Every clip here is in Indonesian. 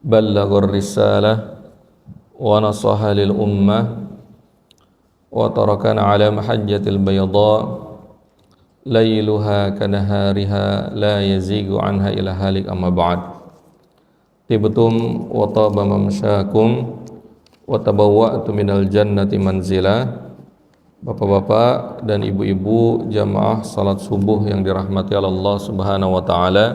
Ballaghur risalah wa nasaha lil ummah wa tarakana ala mahajjatil bayda layluha kanahariha la yazigu anha ila halik amma ba'd. Tibtum wa taba mamsyakum wa tabawwa'tu minal jannati manzila. Bapak-bapak dan ibu-ibu jamaah salat subuh yang dirahmati Allah Subhanahu wa taala.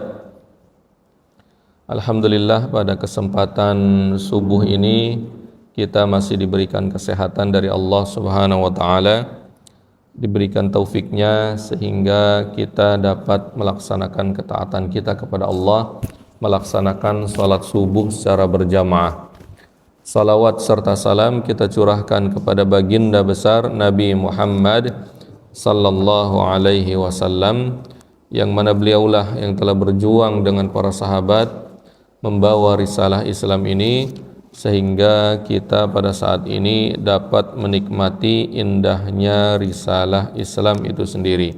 Alhamdulillah, pada kesempatan subuh ini kita masih diberikan kesehatan dari Allah Subhanahu wa taala, diberikan taufiknya sehingga kita dapat melaksanakan ketaatan kita kepada Allah, melaksanakan salat subuh secara berjamaah. Salawat serta salam kita curahkan kepada baginda besar Nabi Muhammad sallallahu alaihi wasallam, yang mana beliaulah yang telah berjuang dengan para sahabat membawa risalah Islam ini sehingga kita pada saat ini dapat menikmati indahnya risalah Islam itu sendiri.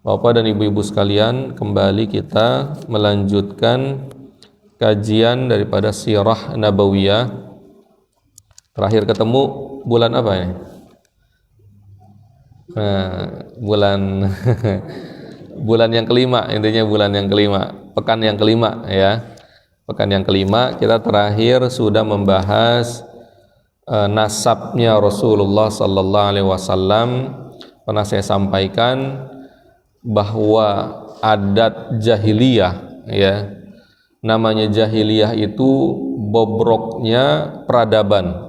Bapak dan ibu-ibu sekalian, kembali kita melanjutkan kajian daripada Sirah Nabawiyah. Terakhir ketemu bulan apa ini? Bulan bulan yang kelima, intinya bulan yang kelima, pekan yang kelima ya. Pekan yang kelima kita terakhir sudah membahas nasabnya Rasulullah sallallahu alaihi wasallam. Pernah saya sampaikan bahwa adat jahiliyah ya. Namanya jahiliyah itu bobroknya peradaban,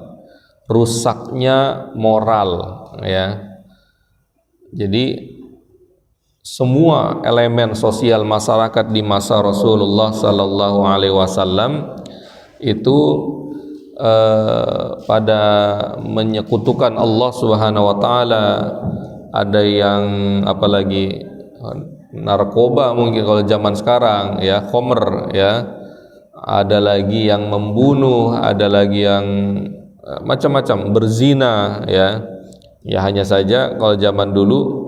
rusaknya moral ya. Jadi semua elemen sosial masyarakat di masa Rasulullah sallallahu alaihi wasallam itu pada menyekutukan Allah Subhanahu wa taala. Ada yang apalagi narkoba mungkin kalau zaman sekarang ya, khamr ya. Ada lagi yang membunuh, ada lagi yang macam-macam, berzina ya. Ya hanya saja kalau zaman dulu,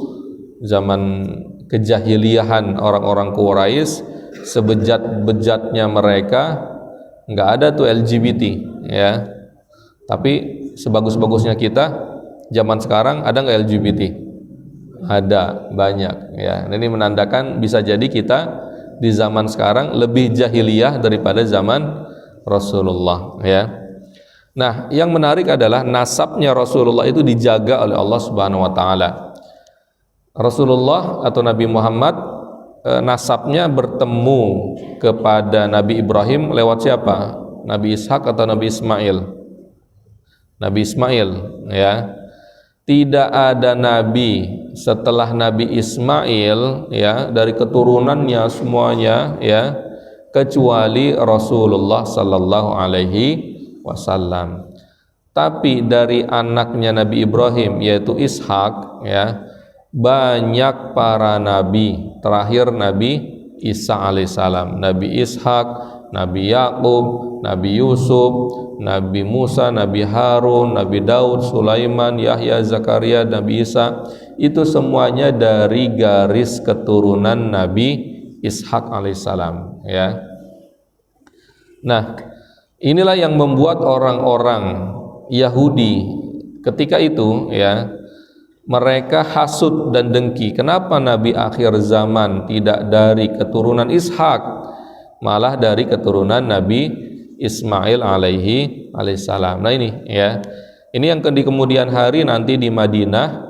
zaman kejahiliahan orang-orang Quraisy, sebejat-bejatnya mereka nggak ada tuh LGBT ya. Tapi sebagus-bagusnya kita zaman sekarang ada nggak LGBT? Ada, banyak ya. Ini menandakan bisa jadi kita di zaman sekarang lebih jahiliyah daripada zaman Rasulullah ya. Nah, yang menarik adalah nasabnya Rasulullah itu dijaga oleh Allah Subhanahu wa taala. Rasulullah atau Nabi Muhammad nasabnya bertemu kepada Nabi Ibrahim lewat siapa? Nabi Ishak atau Nabi Ismail? Nabi Ismail ya. Tidak ada nabi setelah Nabi Ismail ya, dari keturunannya semuanya ya, kecuali Rasulullah sallallahu alaihi wasallam. Tapi dari anaknya Nabi Ibrahim yaitu Ishak ya, banyak para nabi. Terakhir Nabi Isa alaihissalam, Nabi Ishak, Nabi Yakub, Nabi Yusuf, Nabi Musa, Nabi Harun, Nabi Daud, Sulaiman, Yahya, Zakaria, Nabi Isa. Itu semuanya dari garis keturunan Nabi Ishak alaihissalam ya. Nah, inilah yang membuat orang-orang Yahudi ketika itu ya, mereka hasud dan dengki. Kenapa Nabi akhir zaman tidak dari keturunan Ishak, malah dari keturunan Nabi Ismail alaihissalam. Nah ini ya, ini yang di kemudian hari nanti di Madinah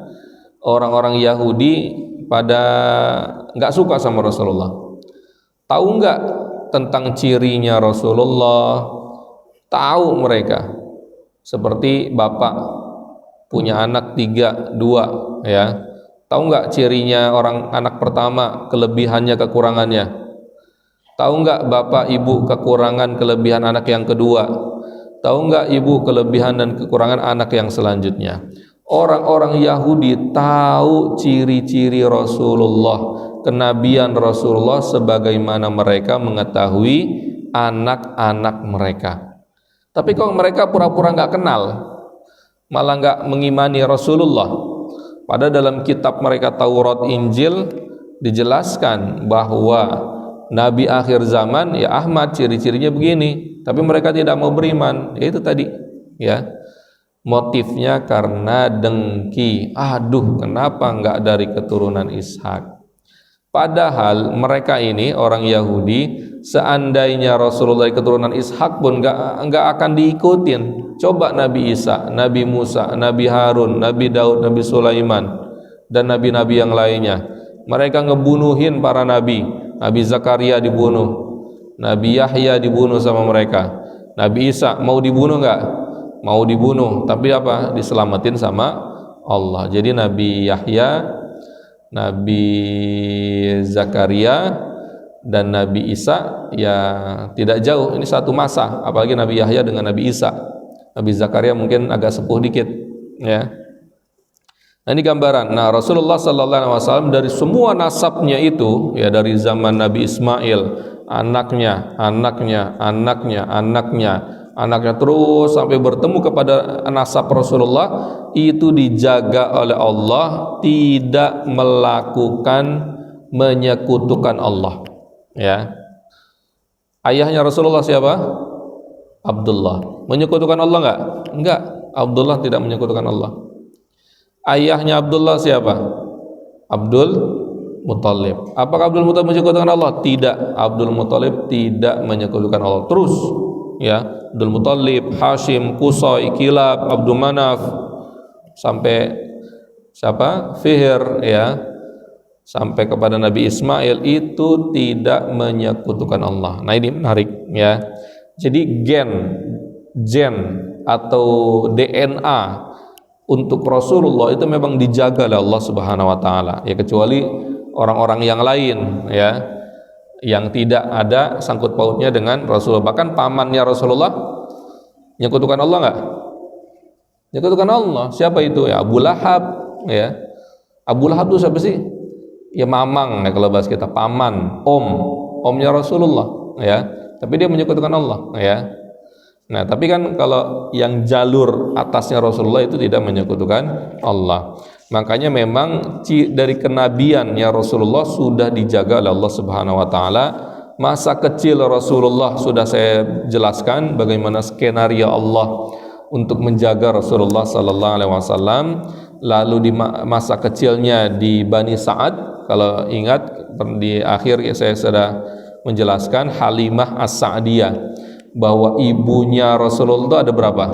orang-orang Yahudi pada nggak suka sama Rasulullah. Tahu nggak tentang cirinya Rasulullah? Tahu mereka. Seperti bapak punya anak 3, 2 ya. Tahu nggak cirinya orang anak pertama, kelebihannya, kekurangannya? Tahu nggak bapak ibu kekurangan kelebihan anak yang kedua? Tahu nggak ibu kelebihan dan kekurangan anak yang selanjutnya? Orang-orang Yahudi tahu ciri-ciri Rasulullah, kenabian Rasulullah, sebagaimana mereka mengetahui anak-anak mereka. Tapi kalau mereka pura-pura nggak kenal, malah nggak mengimani Rasulullah. Padahal dalam kitab mereka Taurat, Injil dijelaskan bahwa Nabi akhir zaman ya Ahmad, ciri-cirinya begini, tapi mereka tidak mau beriman. Ya itu tadi, ya. Motifnya karena dengki. Aduh, kenapa enggak dari keturunan Ishak? Padahal mereka ini orang Yahudi, seandainya Rasulullah keturunan Ishak pun enggak akan diikutin. Coba Nabi Isa, Nabi Musa, Nabi Harun, Nabi Daud, Nabi Sulaiman, dan nabi-nabi yang lainnya. Mereka ngebunuhin para nabi. Nabi Zakaria dibunuh, Nabi Yahya dibunuh sama mereka. Nabi Isa mau dibunuh enggak? Mau dibunuh, tapi apa? Diselamatin sama Allah. Jadi Nabi Yahya, Nabi Zakaria, dan Nabi Isa ya tidak jauh, ini satu masa. Apalagi Nabi Yahya dengan Nabi Isa. Nabi Zakaria mungkin agak sepuh dikit, ya. Nah, ini gambaran. Nah, Rasulullah sallallahu alaihi wasallam dari semua nasabnya itu, ya, dari zaman Nabi Ismail, anaknya terus sampai bertemu kepada nasab Rasulullah, itu dijaga oleh Allah, tidak melakukan menyekutukan Allah, ya. Ayahnya Rasulullah siapa? Abdullah. Menyekutukan Allah enggak? Enggak. Abdullah tidak menyekutukan Allah. Ayahnya Abdullah siapa? Abdul Muthalib. Apakah Abdul Muthalib menyekutukan Allah? Tidak. Abdul Muthalib tidak menyekutukan Allah. Terus, ya, Abdul Muthalib, Hashim, Qusay, Kilab, Abdul Manaf, sampai siapa? Fihr, ya, sampai kepada Nabi Ismail, itu tidak menyekutukan Allah. Nah, ini menarik, ya. Jadi gen atau DNA untuk Rasulullah itu memang dijaga oleh Allah Subhanahu wa taala, ya, kecuali orang-orang yang lain, ya, yang tidak ada sangkut pautnya dengan Rasulullah. Bahkan pamannya Rasulullah menyekutukan Allah enggak? Menyekutukan Allah. Siapa itu? Ya, Abu Lahab, ya. Abu Lahab itu siapa sih? Ya, mamang, ya, kalau bahas kita, paman, omnya Rasulullah, ya. Tapi dia menyekutukan Allah, ya. Nah, tapi kan kalau yang jalur atasnya Rasulullah itu tidak menyekutukan Allah. Makanya memang dari kenabian ya Rasulullah sudah dijaga oleh Allah Subhanahu wa taala. Masa kecil Rasulullah sudah saya jelaskan bagaimana skenario Allah untuk menjaga Rasulullah sallallahu alaihi wasallam. Lalu di masa kecilnya di Bani Sa'ad, kalau ingat di akhir ya saya sudah menjelaskan Halimah As-Sa'diyah, bahwa ibunya Rasulullah ada berapa?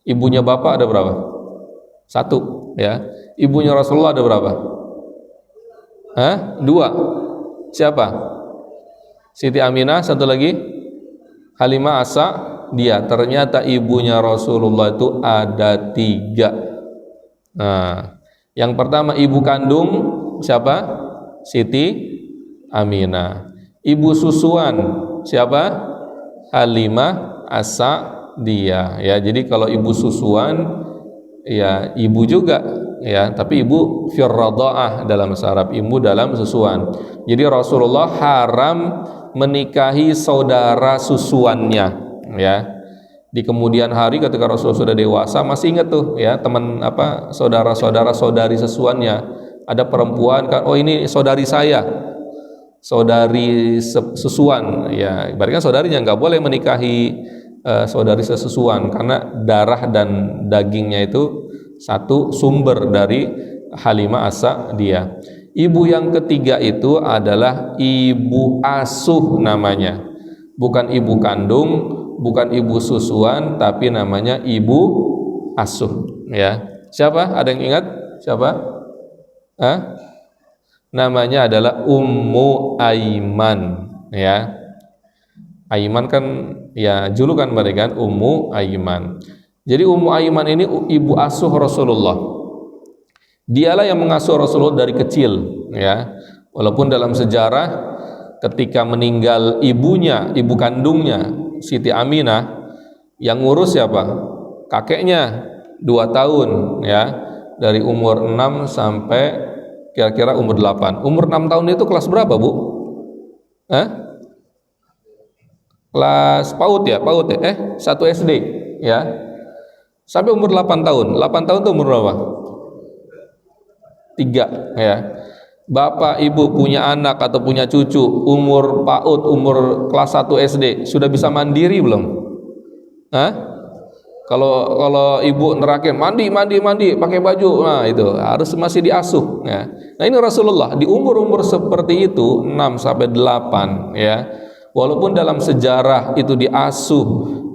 Ibunya bapak ada berapa? Satu, ya. Ibunya Rasulullah ada berapa? Dua. Siapa? Siti Aminah, satu lagi Halimah As-Sa'diyah. Ternyata ibunya Rasulullah itu ada tiga. Nah, yang pertama ibu kandung siapa? Siti Aminah. Ibu susuan siapa? Halimah As-Sa'diyah, ya. Jadi kalau ibu susuan ya ibu juga, ya, tapi ibu firradha'ah dalam bahasa Arab, ibu dalam susuan. Jadi Rasulullah haram menikahi saudara susuannya, ya. Di kemudian hari ketika Rasulullah sudah dewasa, masih ingat tuh, ya, teman saudara-saudara saudari susuannya, ada perempuan kan, oh ini saudari saya, saudari susuan, ya, ibaratnya saudarinya nggak boleh menikahi saudari sesusuan karena darah dan dagingnya itu satu sumber dari Halimah As-Sa'diyah. Ibu yang ketiga itu adalah ibu asuh namanya, bukan ibu kandung, bukan ibu susuan, tapi namanya ibu asuh, ya. Siapa? Ada yang ingat? Siapa? Namanya adalah Ummu Aiman, ya. Aiman kan ya julukan mereka, Ummu Aiman. Jadi Ummu Aiman ini ibu asuh Rasulullah. Dialah yang mengasuh Rasulullah dari kecil, ya. Walaupun dalam sejarah ketika meninggal ibunya, ibu kandungnya Siti Aminah, yang ngurus siapa? Kakeknya 2 tahun, ya. Dari umur 6 sampai kira-kira umur 8. Umur 6 tahun itu kelas berapa, Bu? Kelas PAUD ya? 1 SD, ya. Sampai umur 8 tahun. 8 tahun itu umur berapa? 3, ya. Bapak ibu punya anak atau punya cucu umur PAUD, umur kelas 1 SD, sudah bisa mandiri belum? Hah? Kalau ibu nerakin mandi pakai baju, nah itu harus masih diasuh ya. Nah ini Rasulullah di umur-umur seperti itu 6 sampai 8 ya. Walaupun dalam sejarah itu diasuh,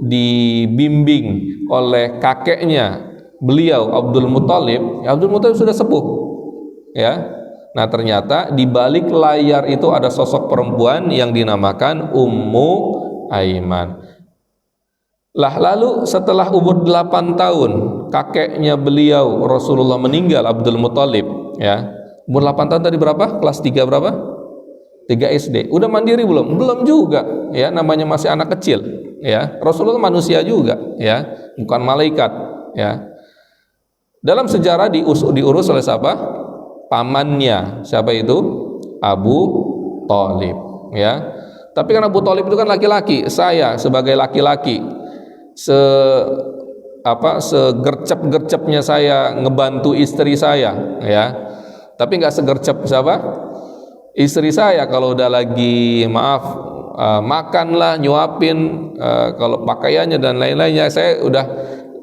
dibimbing oleh kakeknya beliau Abdul Muthalib, ya Abdul Muthalib sudah sepuh ya. Nah ternyata di balik layar itu ada sosok perempuan yang dinamakan Ummu Aiman. Lah lalu setelah umur 8 tahun kakeknya beliau Rasulullah meninggal, Abdul Muthalib ya. Umur 8 tahun tadi berapa? Kelas 3 berapa? 3 SD. Udah mandiri belum? Belum juga ya, namanya masih anak kecil ya. Rasulullah manusia juga ya, bukan malaikat ya. Dalam sejarah diurus oleh siapa? Pamannya. Siapa itu? Abu Thalib ya. Tapi kan Abu Thalib itu kan laki-laki, saya sebagai laki-laki segercep-gercepnya saya ngebantu istri saya ya. Tapi nggak segercep siapa? Istri saya kalau udah lagi makanlah, nyuapin, kalau pakaiannya dan lain-lainnya saya udah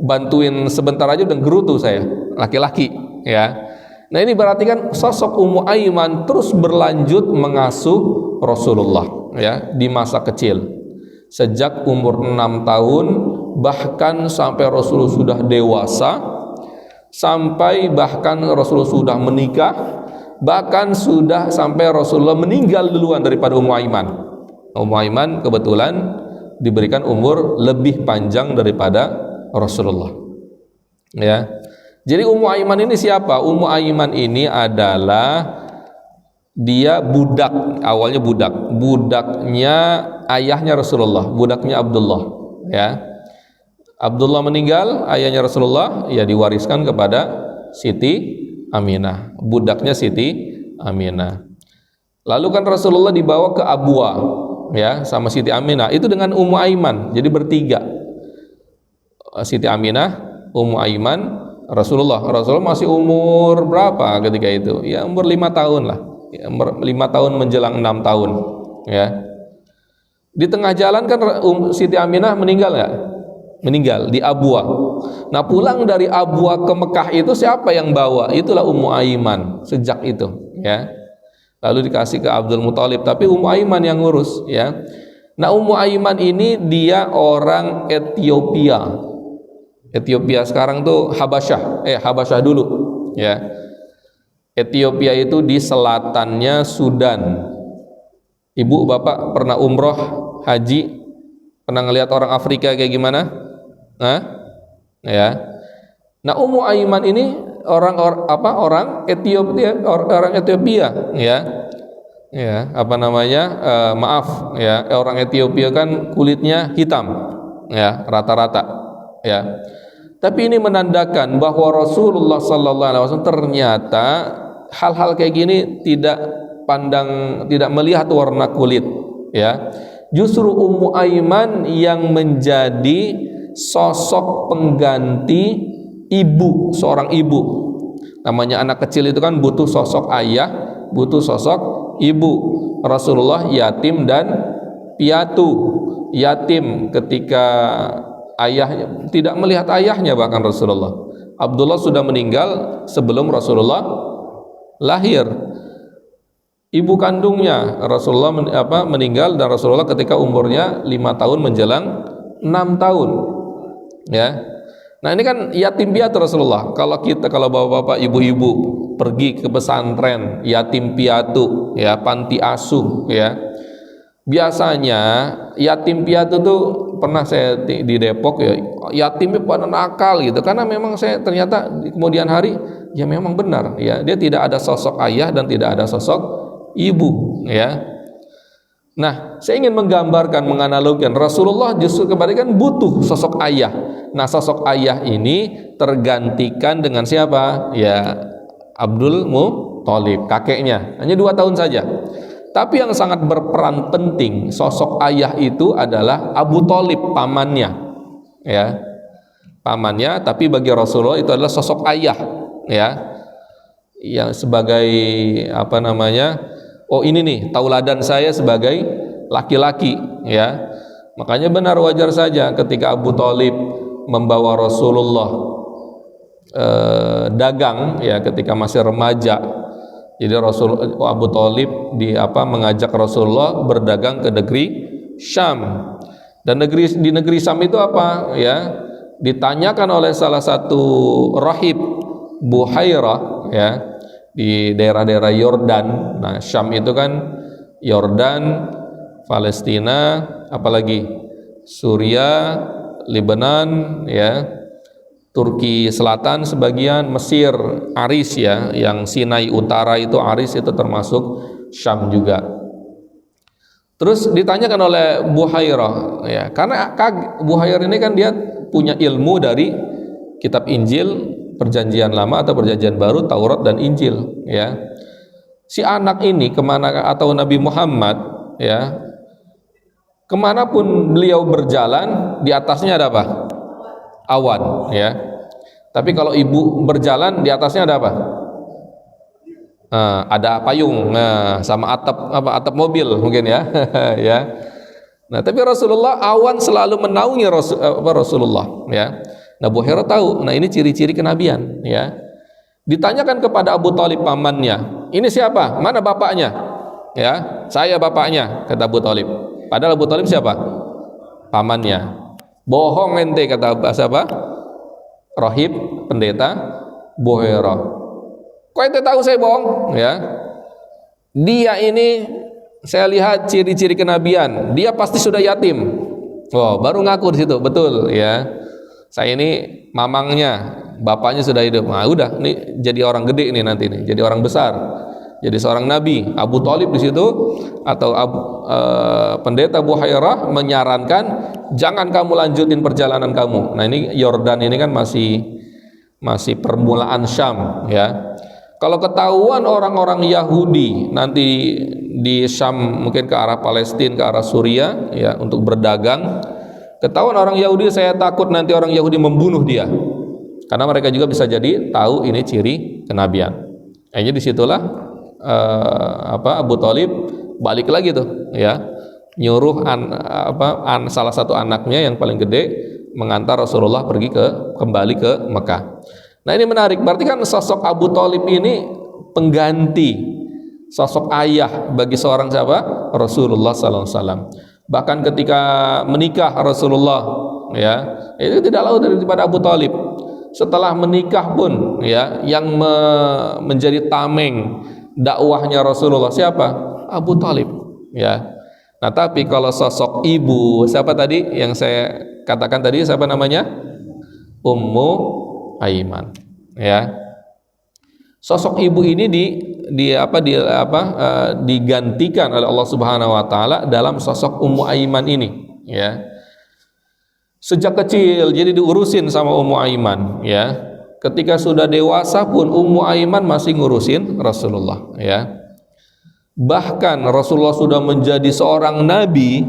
bantuin sebentar aja udah gerutu saya, laki-laki ya. Nah ini berarti kan sosok Ummu Aiman terus berlanjut mengasuh Rasulullah ya di masa kecil. Sejak umur 6 tahun bahkan sampai Rasulullah sudah dewasa, sampai bahkan Rasulullah sudah menikah, bahkan sudah sampai Rasulullah meninggal duluan daripada Ummu Aiman. Ummu Aiman kebetulan diberikan umur lebih panjang daripada Rasulullah ya. Jadi Ummu Aiman ini siapa? Ummu Aiman ini adalah dia budak, awalnya budaknya ayahnya Rasulullah, budaknya Abdullah ya. Abdullah meninggal, ayahnya Rasulullah ya diwariskan kepada Siti Aminah, budaknya Siti Aminah. Lalu kan Rasulullah dibawa ke Abwa ya sama Siti Aminah, itu dengan Ummu Aiman, jadi bertiga. Siti Aminah, Ummu Aiman, Rasulullah masih umur berapa ketika itu? Ya umur 5 tahun lah ya, 5 tahun menjelang 6 tahun ya. Di tengah jalan kan Siti Aminah meninggal nggak? Meninggal di Abwa. Nah pulang dari Abwa ke Mekah itu siapa yang bawa? Itulah Ummu Aiman sejak itu ya. Lalu dikasih ke Abdul Muthalib, tapi Ummu Aiman yang ngurus ya. Nah Ummu Aiman ini dia orang Ethiopia. Ethiopia sekarang tuh Habasyah dulu ya. Ethiopia itu di selatannya Sudan. Ibu bapak pernah umroh haji, pernah ngelihat orang Afrika kayak gimana? Ya. Nah Ummu Aiman ini orang Ethiopia ya. Ya, orang Ethiopia kan kulitnya hitam ya, rata-rata ya. Tapi ini menandakan bahwa Rasulullah sallallahu alaihi wasallam ternyata hal-hal kayak gini tidak melihat warna kulit ya. Justru Ummu Aiman yang menjadi sosok pengganti ibu, seorang ibu. Namanya anak kecil itu kan butuh sosok ayah, butuh sosok ibu. Rasulullah yatim dan piatu. Yatim ketika ayahnya tidak melihat ayahnya, bahkan Rasulullah. Abdullah sudah meninggal sebelum Rasulullah lahir. Ibu kandungnya Rasulullah meninggal, dan Rasulullah ketika umurnya 5 tahun menjelang 6 tahun. Ya. Nah, ini kan yatim piatu Rasulullah. Kalau bapak-bapak, ibu-ibu pergi ke pesantren yatim piatu, ya, panti asuh, ya. Biasanya yatim piatu tuh, pernah saya di Depok ya, yatimnya pada nakal gitu, karena memang saya ternyata di kemudian hari ya memang benar ya, dia tidak ada sosok ayah dan tidak ada sosok ibu ya. Nah, saya ingin menggambarkan, menganalogikan Rasulullah justru kebalikan butuh sosok ayah. Nah, sosok ayah ini tergantikan dengan siapa? Ya, Abdul Muthalib, kakeknya. Hanya 2 tahun saja. Tapi yang sangat berperan penting sosok ayah itu adalah Abu Thalib, pamannya. Ya. Pamannya, tapi bagi Rasulullah itu adalah sosok ayah, ya. yang sebagai apa namanya? Oh ini nih tauladan saya sebagai laki-laki, ya. Makanya benar wajar saja ketika Abu Thalib membawa Rasulullah dagang, ya, ketika masih remaja. Jadi Abu Thalib mengajak Rasulullah berdagang ke negeri Syam. Dan di negeri Syam itu apa, ya? Ditanyakan oleh salah satu rahib Buhairah, ya, di daerah-daerah Yordan. Nah, Syam itu kan Yordan, Palestina, apalagi Suriah, Lebanon, ya, Turki Selatan sebagian, Mesir, Aris, ya, yang Sinai Utara itu Aris itu termasuk Syam juga. Terus ditanyakan oleh Buhairah, ya, karena Buhairah ini kan dia punya ilmu dari kitab Injil, Perjanjian Lama atau Perjanjian Baru, Taurat dan Injil, ya. Si anak ini kemana, atau Nabi Muhammad, ya, kemanapun beliau berjalan, di atasnya ada apa? Awan, ya. Tapi kalau ibu berjalan, di atasnya ada apa? Ada payung, sama atap mobil mungkin, ya. Ya. Nah, tapi Rasulullah, awan selalu menaungi Rasulullah, ya. Nah, Buhairah tahu, nah ini ciri-ciri kenabian, ya. Ditanyakan kepada Abu Thalib pamannya, ini siapa? Mana bapaknya? Ya, saya bapaknya, kata Abu Thalib. Padahal Abu Thalib siapa? Pamannya. Bohong ente, kata siapa? Rahib, pendeta Buhairah. Kok ente tahu saya bohong? Ya. Dia ini saya lihat ciri-ciri kenabian, dia pasti sudah yatim. Oh, baru ngaku di situ, betul, ya. Saya ini mamangnya, bapaknya sudah hidup. Nah, udah, nih jadi orang gede nih nanti nih, jadi orang besar, jadi seorang nabi. Abu Thalib di situ atau pendeta Buhairah menyarankan jangan kamu lanjutin perjalanan kamu. Nah, ini Yordan ini kan masih permulaan Syam, ya. Kalau ketahuan orang-orang Yahudi nanti di Syam, mungkin ke arah Palestina, ke arah Suriah, ya, untuk berdagang, ketahuan orang Yahudi, saya takut nanti orang Yahudi membunuh dia, karena mereka juga bisa jadi tahu ini ciri kenabian. Akhirnya disitulah Abu Thalib balik lagi tuh, ya, nyuruh salah satu anaknya yang paling gede mengantar Rasulullah kembali ke Mekah. Nah, ini menarik, berarti kan sosok Abu Thalib ini pengganti sosok ayah bagi seorang siapa? Rasulullah SAW. Bahkan ketika menikah Rasulullah, ya, itu tidak lain daripada Abu Thalib. Setelah menikah pun, ya, yang menjadi tameng dakwahnya Rasulullah siapa? Abu Thalib, ya. Nah, tapi kalau sosok ibu, siapa tadi yang saya katakan tadi, siapa namanya? Ummu Aiman, ya. Sosok ibu ini digantikan oleh Allah Subhanahu wa taala dalam sosok Ummu Aiman ini, ya. Sejak kecil jadi diurusin sama Ummu Aiman, ya. Ketika sudah dewasa pun Ummu Aiman masih ngurusin Rasulullah, ya. Bahkan Rasulullah sudah menjadi seorang nabi,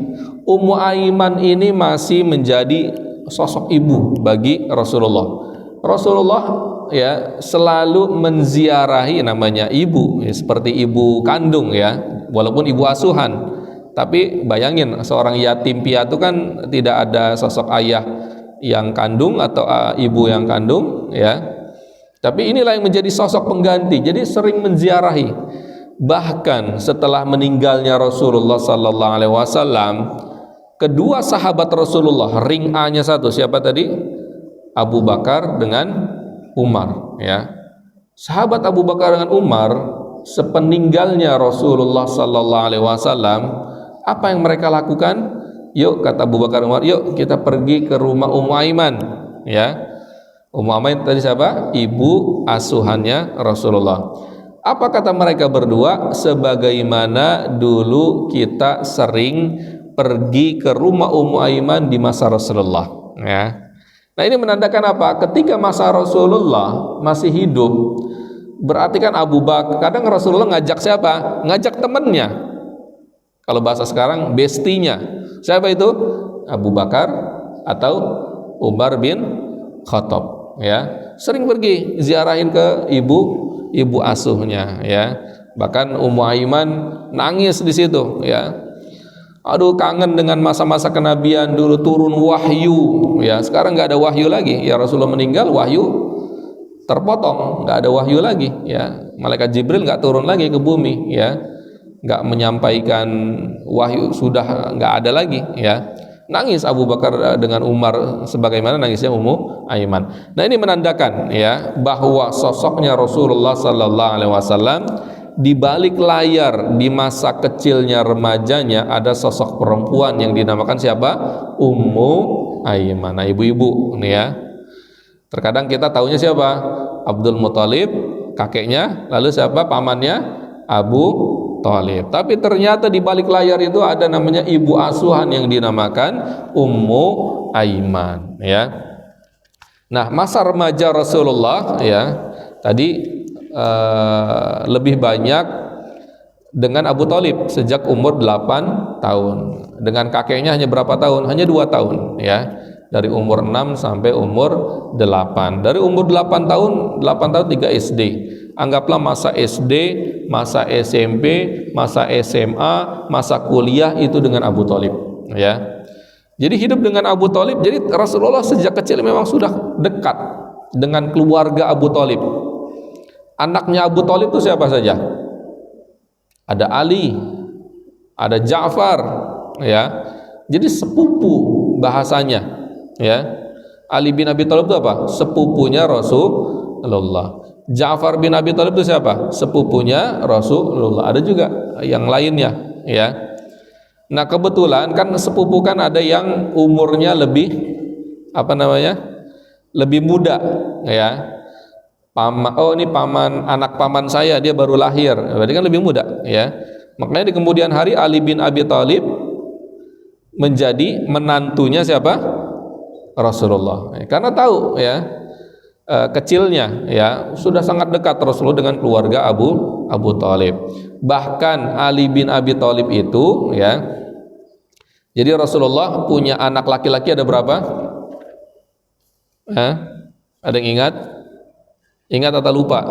Ummu Aiman ini masih menjadi sosok ibu bagi Rasulullah. Rasulullah, ya, selalu menziarahi namanya ibu, ya, seperti ibu kandung, ya, walaupun ibu asuhan. Tapi bayangin, seorang yatim piatu kan tidak ada sosok ayah yang kandung atau ibu yang kandung, ya. Tapi inilah yang menjadi sosok pengganti. Jadi sering menziarahi. Bahkan setelah meninggalnya Rasulullah sallallahu alaihi wasallam, kedua sahabat Rasulullah, ring A-nya satu, siapa tadi? Abu Bakar dengan Umar, ya. Sahabat Abu Bakar dengan Umar sepeninggalnya Rasulullah sallallahu alaihi wasallam, apa yang mereka lakukan? Yuk, kata Abu Bakar Umar, yuk kita pergi ke rumah Ummu Aiman, ya. Ummu Aiman tadi siapa? Ibu asuhannya Rasulullah. Apa kata mereka berdua? Sebagaimana dulu kita sering pergi ke rumah Ummu Aiman di masa Rasulullah, ya. Nah, ini menandakan apa? Ketika masa Rasulullah masih hidup, berarti kan Abu Bakar, kadang Rasulullah ngajak siapa? Ngajak temannya. Kalau bahasa sekarang, bestinya. Siapa itu? Abu Bakar atau Umar bin Khattab, ya. Sering pergi ziarahin ke ibu ibu asuhnya, ya. Bahkan Ummu Aiman nangis di situ, ya. Aduh, kangen dengan masa-masa kenabian dulu turun wahyu, ya. Sekarang nggak ada wahyu lagi. Ya, Rasulullah meninggal, wahyu terpotong, nggak ada wahyu lagi, ya. Malaikat Jibril nggak turun lagi ke bumi, ya. Nggak menyampaikan wahyu, sudah nggak ada lagi, ya. Nangis Abu Bakar dengan Umar sebagaimana nangisnya Ummu Aiman. Nah, ini menandakan, ya, bahwa sosoknya Rasulullah sallallahu alaihi wasallam di balik layar di masa kecilnya, remajanya, ada sosok perempuan yang dinamakan siapa? Ummu Aiman. Nah, ibu-ibu nih, ya. Terkadang kita taunya siapa? Abdul Muthalib, kakeknya, lalu siapa? Pamannya Abu Thalib. Tapi ternyata di balik layar itu ada namanya ibu asuhan yang dinamakan Ummu Aiman, ya. Nah, masa remaja Rasulullah, ya, tadi lebih banyak dengan Abu Thalib sejak umur 8 tahun. Dengan kakeknya hanya berapa tahun? Hanya 2 tahun, ya. Dari umur 6 sampai umur 8. Dari umur 8 tahun 3 SD. Anggaplah masa SD, masa SMP, masa SMA, masa kuliah itu dengan Abu Thalib, ya. Jadi hidup dengan Abu Thalib. Jadi Rasulullah sejak kecil memang sudah dekat dengan keluarga Abu Thalib. Anaknya Abu Thalib itu siapa saja? Ada Ali, ada Ja'far, ya. Jadi sepupu bahasanya, ya. Ali bin Abi Thalib itu apa? Sepupunya Rasulullah. Ja'far bin Abi Thalib itu siapa? Sepupunya Rasulullah. Ada juga yang lainnya, ya. Nah, kebetulan kan sepupu kan ada yang umurnya lebih lebih muda, ya. Ini anak paman saya, dia baru lahir, berarti kan lebih muda, ya. Makanya di kemudian hari Ali bin Abi Thalib menjadi menantunya siapa? Rasulullah. Karena tahu, ya, kecilnya, ya, sudah sangat dekat Rasulullah dengan keluarga Abu Thalib. Bahkan Ali bin Abi Thalib itu, ya, jadi Rasulullah punya anak laki-laki ada berapa? Ada yang ingat? Ingat atau lupa?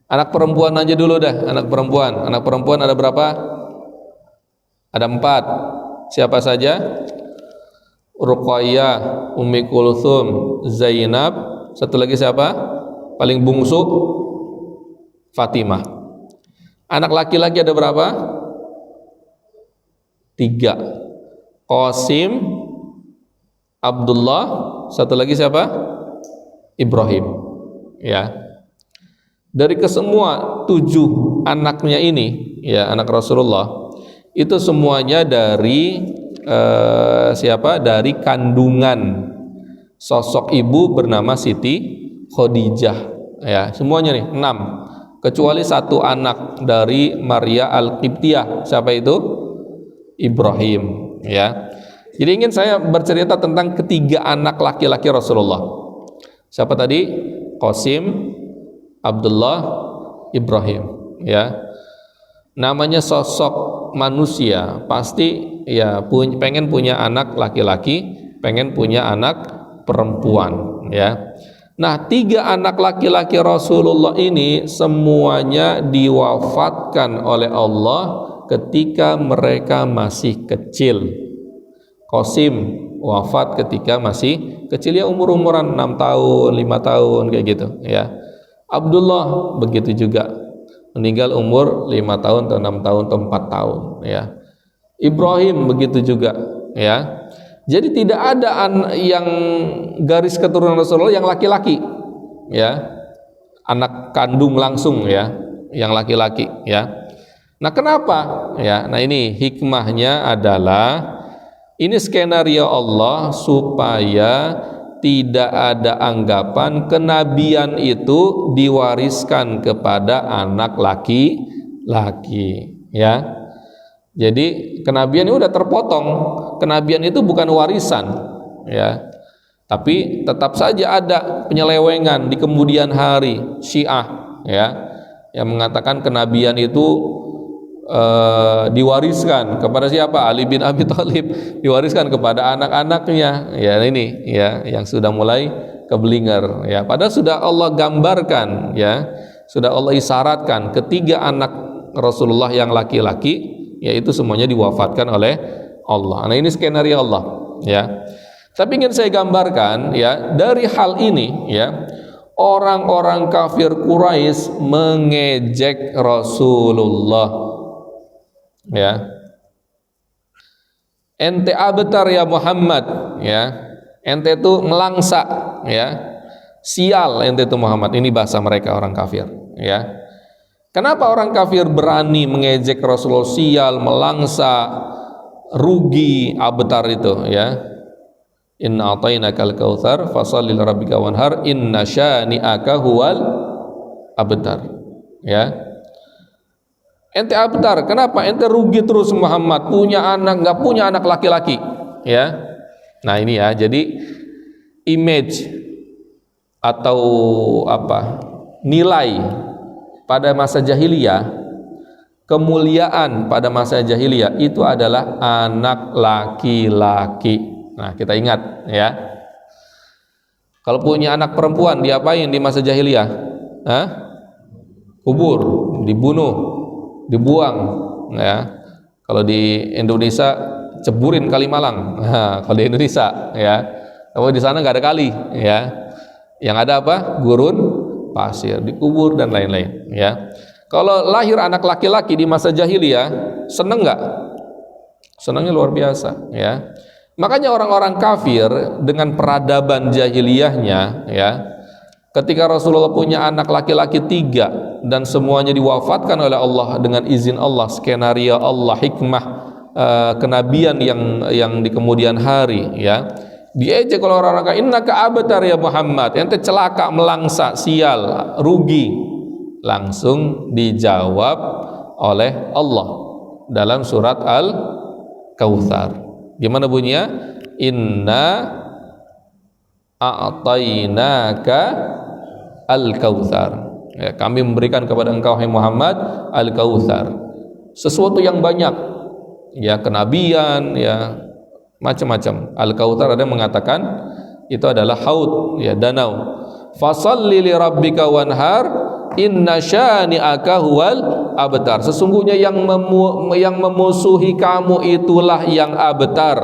Anak perempuan aja dulu dah. Anak perempuan ada berapa? Ada 4. Siapa saja? Ruqayyah, Ummi Kulthum, Zainab. Satu lagi siapa? Paling bungsu, Fatimah. Anak laki-laki ada berapa? 3. Qasim, Abdullah. Satu lagi siapa? Ibrahim, ya. Dari kesemua 7 anaknya ini, ya, anak Rasulullah, itu semuanya dari siapa? Dari kandungan sosok ibu bernama Siti Khadijah, ya. Semuanya nih 6, kecuali 1 anak dari Maria Al-Qibtiyah. Siapa itu? Ibrahim, ya. Jadi ingin saya bercerita tentang ketiga anak laki-laki Rasulullah. Siapa tadi? Qasim, Abdullah, Ibrahim, ya. Namanya sosok manusia, pasti, ya, pengen punya anak laki-laki, pengen punya anak perempuan, ya. Nah, 3 anak laki-laki Rasulullah ini semuanya diwafatkan oleh Allah ketika mereka masih kecil. Qasim wafat ketika masih kecil, ya, umur-umuran 6 tahun, 5 tahun, kayak gitu, ya. Abdullah begitu juga, meninggal umur 5 tahun atau 6 tahun atau 4 tahun, ya. Ibrahim begitu juga, ya. Jadi tidak ada yang garis keturunan Rasulullah yang laki-laki, ya. Anak kandung langsung, ya, yang laki-laki, ya. Nah, kenapa? Ya, nah ini hikmahnya adalah ini skenario Allah supaya tidak ada anggapan kenabian itu diwariskan kepada anak laki-laki, ya. Jadi kenabian itu udah terpotong. Kenabian itu bukan warisan, ya. Tapi tetap saja ada penyelewengan di kemudian hari. Syiah, ya, yang mengatakan kenabian itu diwariskan kepada siapa? Ali bin Abi Thalib, diwariskan kepada anak-anaknya. Ya, ini, ya, yang sudah mulai keblinger ya. Padahal sudah Allah gambarkan ya, sudah Allah isyaratkan ketiga anak Rasulullah yang laki-laki yaitu semuanya diwafatkan oleh Allah. Nah, ini skenario Allah ya. Tapi ingin saya gambarkan ya, dari hal ini ya, orang-orang kafir Quraisy mengejek Rasulullah ya. Ente abtar ya Muhammad ya, ente itu melangsa ya, sial ente itu Muhammad. Ini bahasa mereka orang kafir ya. Kenapa orang kafir berani mengejek Rasulullah, sial, melangsa, rugi, abtar itu ya? Inna atainakal kautsar fasholli lirabbika wanhar inna syani'aka huwal abtar ya. Ente abtar, kenapa? Ente rugi terus Muhammad, punya anak, nggak punya anak laki-laki ya. Nah ini ya, jadi image atau apa, nilai pada masa jahiliyah, kemuliaan pada masa jahiliyah itu adalah anak laki-laki. Nah, kita ingat ya. Kalau punya anak perempuan diapain di masa jahiliyah? Hah? Kubur, dibunuh, dibuang ya. Kalau di Indonesia ceburin kali Malang. Nah, kalau di Indonesia ya. Kalau di sana nggak ada kali ya. Yang ada apa? Gurun pasir, dikubur dan lain-lain ya. Kalau lahir anak laki-laki di masa jahiliyah, seneng nggak? Senangnya luar biasa ya. Makanya orang-orang kafir dengan peradaban jahiliyahnya ya, ketika Rasulullah punya anak laki-laki 3 dan semuanya diwafatkan oleh Allah dengan izin Allah, skenario Allah, hikmah kenabian yang di kemudian hari ya, diejek oleh orang-orang kafir, innaka abtar ya Muhammad, ente celaka, melangsa, sial, rugi. Langsung dijawab oleh Allah dalam surat Al-Kautsar. Gimana bunyinya? Inna a'tainaka al-kautsar. Ya, kami memberikan kepada engkau hai Muhammad al-kautsar. Sesuatu yang banyak. Ya, kenabian, ya, macam-macam. Al-kautsar ada yang mengatakan itu adalah haud, ya, danau. Fasholli li rabbika wanhar inna syani'aka huwal abtar. Sesungguhnya yang memusuhi kamu itulah yang abtar.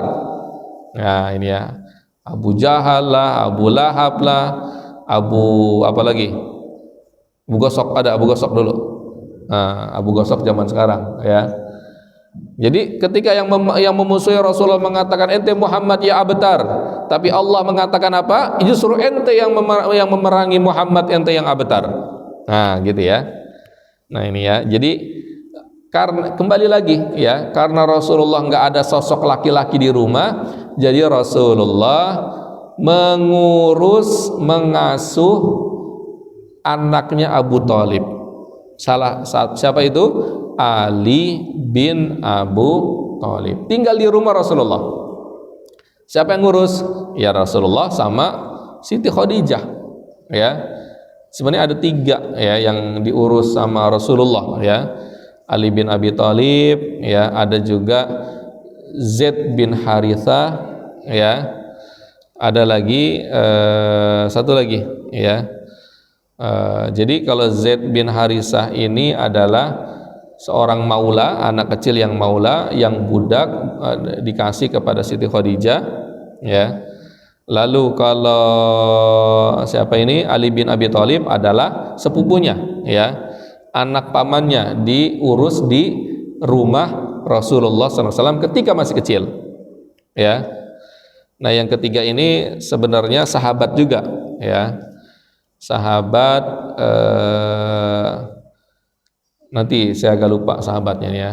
Nah ini ya, Abu Jahal lah, Abu Lahab lah, Abu apa lagi? Abu Gosok, ada Abu Gosok dulu. Nah, Abu Gosok zaman sekarang ya. Jadi ketika yang memusuhi Rasulullah mengatakan ente Muhammad ya abtar, tapi Allah mengatakan apa? Justru ente yang memerangi Muhammad, ente yang abtar. Nah gitu ya. Nah ini ya, jadi karena kembali lagi ya, karena Rasulullah nggak ada sosok laki-laki di rumah, jadi Rasulullah mengurus, mengasuh anaknya Abu Thalib. Siapa itu? Ali bin Abu Thalib. Tinggal di rumah Rasulullah. Siapa yang ngurus? Ya Rasulullah sama Siti Khadijah ya. Sebenarnya ada 3 ya yang diurus sama Rasulullah ya. Ali bin Abi Thalib ya, ada juga Zaid bin Harithah ya. Ada lagi satu lagi ya. Jadi kalau Zaid bin Harithah ini adalah seorang maula, anak kecil yang maula, yang budak dikasih kepada Siti Khadijah ya. Lalu kalau siapa ini? Ali bin Abi Thalib adalah sepupunya ya, anak pamannya, diurus di rumah Rasulullah SAW ketika masih kecil ya. Nah yang ketiga ini sebenarnya sahabat juga ya, sahabat nanti saya agak lupa sahabatnya ya.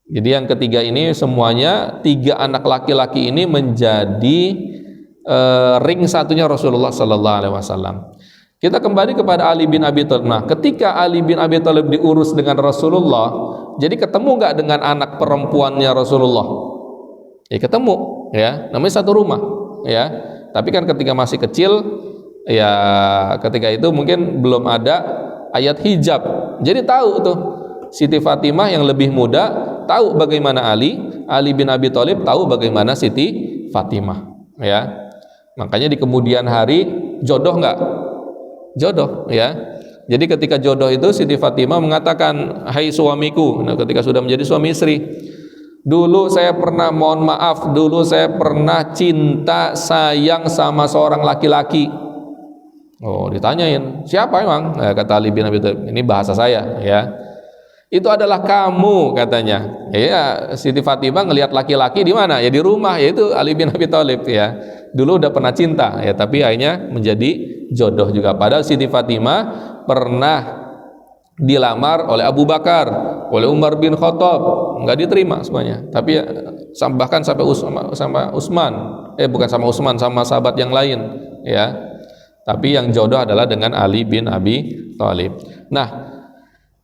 Jadi yang ketiga ini semuanya 3 anak laki-laki ini menjadi ring satunya Rasulullah Sallallahu Alaihi Wasallam. Kita kembali kepada Ali bin Abi Thalib. Nah, ketika Ali bin Abi Thalib diurus dengan Rasulullah, jadi ketemu nggak dengan anak perempuannya Rasulullah? Ya ketemu, ya, namanya satu rumah, ya. Tapi kan ketika masih kecil, ya ketika itu mungkin belum ada ayat hijab. Jadi tahu tuh Siti Fatimah yang lebih muda tahu bagaimana Ali bin Abi Thalib tahu bagaimana Siti Fatimah ya. Makanya di kemudian hari jodoh nggak? Jodoh, ya. Jadi ketika jodoh itu Siti Fatimah mengatakan, hai suamiku, nah ketika sudah menjadi suami istri, dulu saya pernah, mohon maaf, dulu saya pernah cinta sayang sama seorang laki-laki. Oh, ditanyain, siapa emang? Nah, kata Ali bin Abi Thalib, ini bahasa saya, ya. Itu adalah kamu, katanya. Ya, Siti Fatimah ngelihat laki-laki di mana? Ya di rumah, yaitu Ali bin Abi Thalib, ya. Dulu udah pernah cinta, ya, tapi akhirnya menjadi jodoh juga. Padahal Siti Fatimah pernah dilamar oleh Abu Bakar, oleh Umar bin Khattab, nggak diterima semuanya. Tapi ya, bahkan sampai sama Utsman, bukan sama Utsman, sama sahabat yang lain, ya. Tapi yang jodoh adalah dengan Ali bin Abi Thalib. Nah,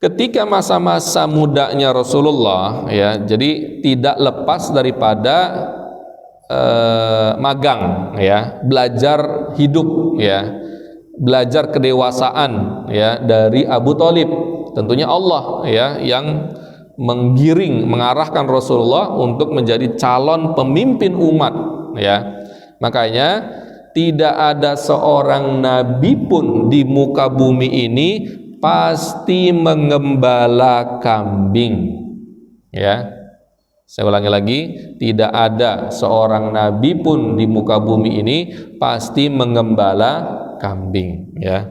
ketika masa-masa mudanya Rasulullah, ya, jadi tidak lepas daripada magang, ya, belajar hidup, ya, belajar kedewasaan, ya, dari Abu Thalib. Tentunya Allah, ya, yang menggiring, mengarahkan Rasulullah untuk menjadi calon pemimpin umat, ya. Makanya tidak ada seorang nabi pun di muka bumi ini pasti mengembala kambing, ya. Saya ulangi lagi, tidak ada seorang nabi pun di muka bumi ini pasti mengembala kambing, ya.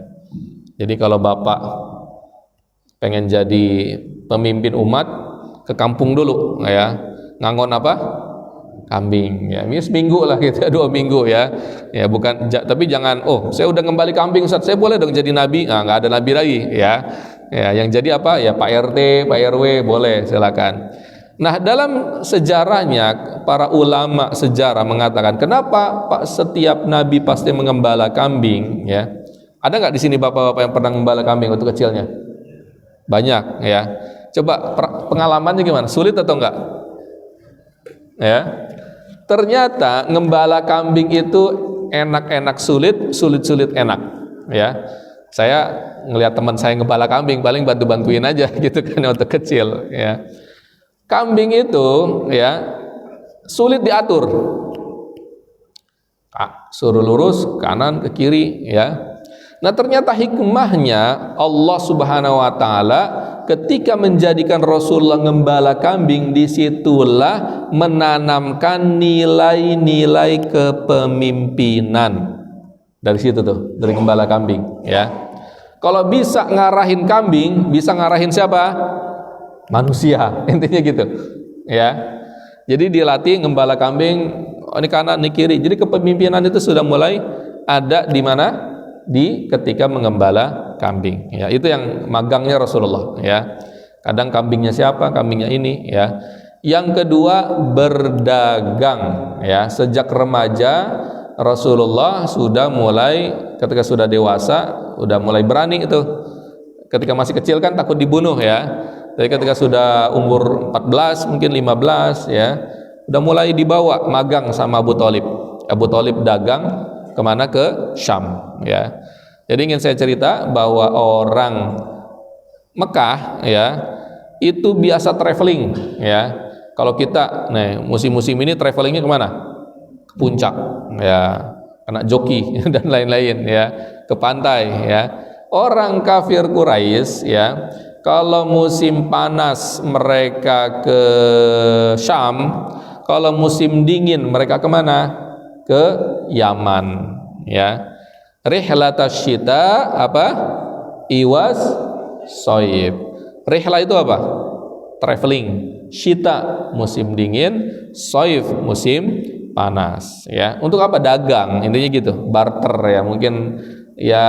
Jadi kalau Bapak pengen jadi pemimpin umat, ke kampung dulu, ya. Ngangon apa? Kambing, ya. Ini seminggu lah gitu, 2 minggu, ya. Ya, bukan, tapi jangan, oh, saya udah ngembali kambing, Ustaz, saya boleh dong jadi nabi? Nah, nggak ada nabi lagi, ya. Ya, yang jadi apa? Ya Pak RT, Pak RW, boleh, silakan. Nah, dalam sejarahnya para ulama sejarah mengatakan, kenapa Pak setiap nabi pasti mengembala kambing, ya? Ada nggak di sini bapak-bapak yang pernah mengembala kambing waktu kecilnya? Banyak, ya. Coba pengalamannya gimana? Sulit atau enggak? Ya. Ternyata ngembala kambing itu enak-enak sulit, sulit-sulit enak, ya. Saya ngelihat teman saya ngembala kambing, paling bantu-bantuin aja gitu kan waktu kecil, ya. Kambing itu, ya, sulit diatur. Suruh lurus kanan ke kiri, ya. Nah, ternyata hikmahnya Allah Subhanahu wa taala ketika menjadikan Rasulullah ngembala kambing, disitulah menanamkan nilai-nilai kepemimpinan. Dari situ tuh, dari gembala kambing, ya. Kalau bisa ngarahin kambing, bisa ngarahin siapa? Manusia, intinya gitu, ya. Jadi dilatih ngembala kambing, ini kanan, ini kiri. Jadi kepemimpinan itu sudah mulai ada di mana? Di ketika mengembala kambing, ya. Itu yang magangnya Rasulullah, ya. Kadang kambingnya siapa? Kambingnya ini, ya. Yang kedua, berdagang, ya. Sejak remaja Rasulullah sudah mulai, ketika sudah dewasa, sudah mulai berani itu. Ketika masih kecil kan takut dibunuh, ya. Jadi ketika sudah umur 14, mungkin 15, ya, udah mulai dibawa magang sama Abu Thalib. Abu Thalib dagang kemana? Ke Syam, ya. Jadi ingin saya cerita bahwa orang Mekah, ya, itu biasa traveling, ya. Kalau kita, nih, musim-musim ini travelingnya kemana? Ke puncak, ya, kena joki dan lain-lain, ya, ke pantai, ya. Orang kafir Quraisy, ya, kalau musim panas mereka ke Syam, kalau musim dingin mereka kemana? Ke Yaman, ya. Rihlatas syita apa? Iwas soib. Rihla itu apa? Traveling. Syita musim dingin, soib musim panas, ya. Untuk apa? Dagang, intinya gitu, barter, ya. Mungkin, ya,